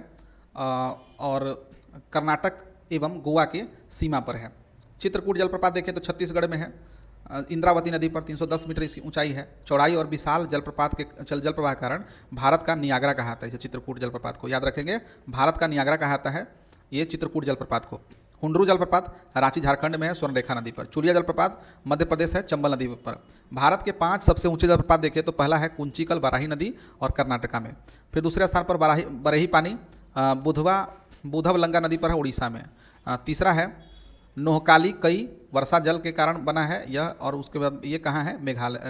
और कर्नाटक एवं गोवा के सीमा पर है। चित्रकूट जलप्रपात देखें तो छत्तीसगढ़ में है। इंद्रावती नदी पर 310 मीटर इसकी ऊंचाई है। चौड़ाई और विशाल जलप्रपात के जलप्रवाह के कारण भारत का नियाग्रा कहा जाता है इसे, चित्रकूट जलप्रपात को। याद रखेंगे, भारत का नियाग्रा कहा जाता है ये चित्रकूट जलप्रपात को। हुंडरू जलप्रपात रांची झारखंड में है, स्वर्णरेखा नदी पर। चुलिया जलप्रपात मध्य प्रदेश है, चंबल नदी पर। भारत के 5 सबसे ऊंचे जलप्रपात देखें तो पहला है कुंचिकल वाराही नदी और कर्नाटका में। फिर दूसरे स्थान पर बरही पानी बुधवलंगा नदी पर है, उड़ीसा में। तीसरा है नोहकाली, कई वर्षा जल के कारण बना है यह, और उसके बाद ये कहाँ है?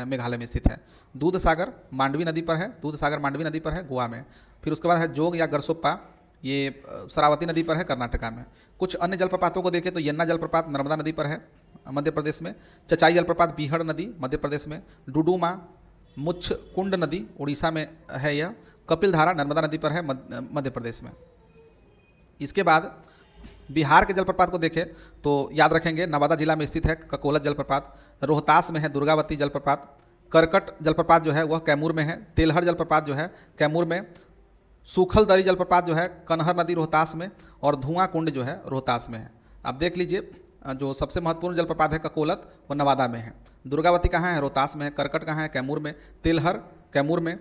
मेघालय में स्थित है। दूध सागर मांडवी नदी पर है, दूध सागर मांडवी नदी पर है, गोवा में। फिर उसके बाद है जोग या गरसोप्पा, ये सरावती नदी पर है, कर्नाटका में। कुछ अन्य जलप्रपातों को देखें तो यन्ना जलप्रपात नर्मदा नदी पर है, मध्य प्रदेश में। चचाई जलप्रपात बीहड़ नदी मध्य प्रदेश में। डुडुमा मुच्छकुंड नदी उड़ीसा में है यह। कपिलधारा नर्मदा नदी पर है, मध्य प्रदेश में। इसके बाद बिहार के जलप्रपात को देखें तो याद रखेंगे नवादा जिला में स्थित है ककोलत जलप्रपात। रोहतास में है दुर्गावती जलप्रपात। करकट जलप्रपात जो है वह कैमूर में है। तेलहर जलप्रपात जो है कैमूर में। सूखल दरी जलप्रपात जो है कनहर नदी रोहतास में। और धुआं कुंड जो है रोहतास में है। आप देख लीजिए, जो सबसे महत्वपूर्ण जलप्रपात है ककोलत वो नवादा में है। दुर्गावती कहाँ है? रोहतास में है। करकट कहाँ है? कैमूर में। तेलहर कैमूर में।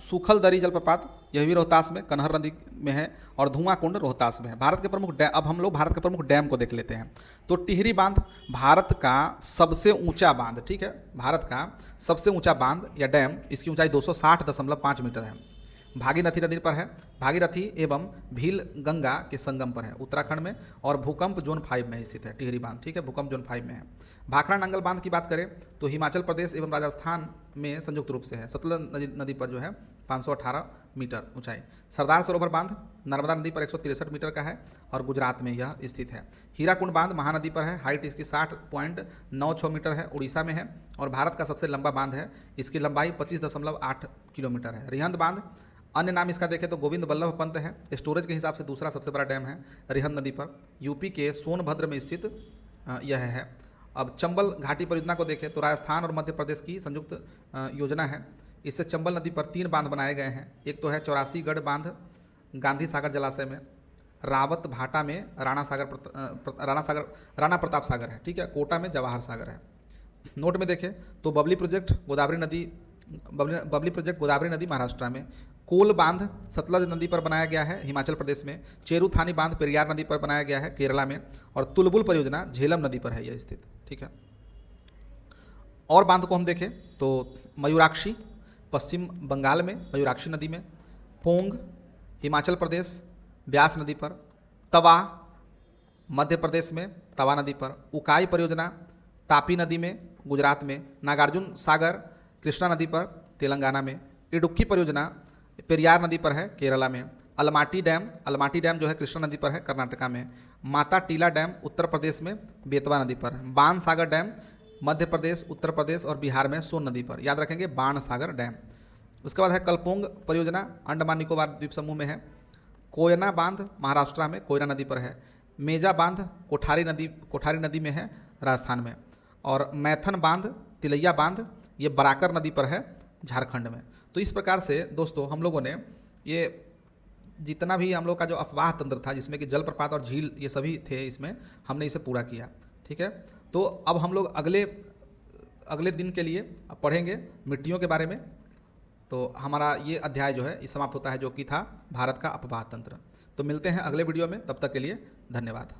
सूखल दरी जलप्रपात यह भी रोहतास में कन्हर नदी में है, और धुआं कुंड रोहतास में है। भारत के प्रमुख डैम, अब हम लोग भारत के प्रमुख डैम को देख लेते हैं। तो टिहरी बांध भारत का सबसे ऊंचा बांध, ठीक है, भारत का सबसे ऊंचा बांध या डैम, इसकी ऊंचाई 260.5 मीटर है। भागीरथी नदी पर है, भागीरथी एवं भील गंगा के संगम पर है उत्तराखंड में, और भूकंप जोन 5 में स्थित है टिहरी बांध, ठीक है, भूकंप जोन 5 में है। भाखड़ा नांगल बांध की बात करें तो हिमाचल प्रदेश एवं राजस्थान में संयुक्त रूप से है, सतलज नदी पर जो है 518 मीटर ऊंचाई। सरदार सरोवर बांध नर्मदा नदी पर 163 मीटर का है और गुजरात में यह स्थित है। हीराकुंड बांध महानदी पर है, हाइट इसकी 60.96 मीटर है, उड़ीसा में है और भारत का सबसे लंबा बांध है, इसकी लंबाई 25.8 किलोमीटर है। रिहंद बांध, अन्य नाम इसका देखें तो गोविंद बल्लभ पंत है, स्टोरेज के हिसाब से दूसरा सबसे बड़ा डैम है रिहंद नदी पर, यूपी के सोनभद्र में स्थित यह है। अब चंबल घाटी परियोजना को देखें तो राजस्थान और मध्य प्रदेश की संयुक्त योजना है, इससे चंबल नदी पर 3 बांध बनाए गए हैं। एक तो है 84गढ़ बांध गांधी सागर जलाशय में, रावत भाटा में राणा प्रताप सागर है, ठीक है, कोटा में जवाहर सागर है। नोट में देखें तो बबली प्रोजेक्ट गोदावरी नदी महाराष्ट्र में, कोल बांध सतलज नदी पर बनाया गया है हिमाचल प्रदेश में, चेरुथानी बांध पेरियार नदी पर बनाया गया है केरला में, और तुलबुल परियोजना झेलम नदी पर है यह स्थित, ठीक है। और बांध को हम देखें तो मयूराक्षी पश्चिम बंगाल में मयूराक्षी नदी में, पोंग हिमाचल प्रदेश ब्यास नदी पर, तवा मध्य प्रदेश में तवा नदी पर, उकाई परियोजना तापी नदी में गुजरात में, नागार्जुन सागर कृष्णा नदी पर तेलंगाना में, इडुक्की परियोजना पेरियार नदी पर है केरला में, अलमाटी डैम जो है कृष्णा नदी पर है कर्नाटका में, माता टीला डैम उत्तर प्रदेश में बेतवा नदी पर, बाण सागर डैम मध्य प्रदेश उत्तर प्रदेश और बिहार में सोन नदी पर, याद रखेंगे बाण सागर डैम। उसके बाद है कलपोंग परियोजना अंडमान निकोबार द्वीप समूह में है, कोयना बांध महाराष्ट्र में कोयना नदी पर है, मेजा बांध कोठारी नदी में है राजस्थान में, और मैथन बांध तिलैया बांध ये बराकर नदी पर है झारखंड में। तो इस प्रकार से दोस्तों हम लोगों ने ये जितना भी हम लोग का जो अफवाह तंत्र था जिसमें कि जलप्रपात और झील ये सभी थे, इसमें हमने इसे पूरा किया, ठीक है। तो अब हम लोग अगले दिन के लिए पढ़ेंगे मिट्टियों के बारे में। तो हमारा ये अध्याय जो है समाप्त होता है, जो कि था भारत का अपवाह तंत्र। तो मिलते हैं अगले वीडियो में, तब तक के लिए धन्यवाद।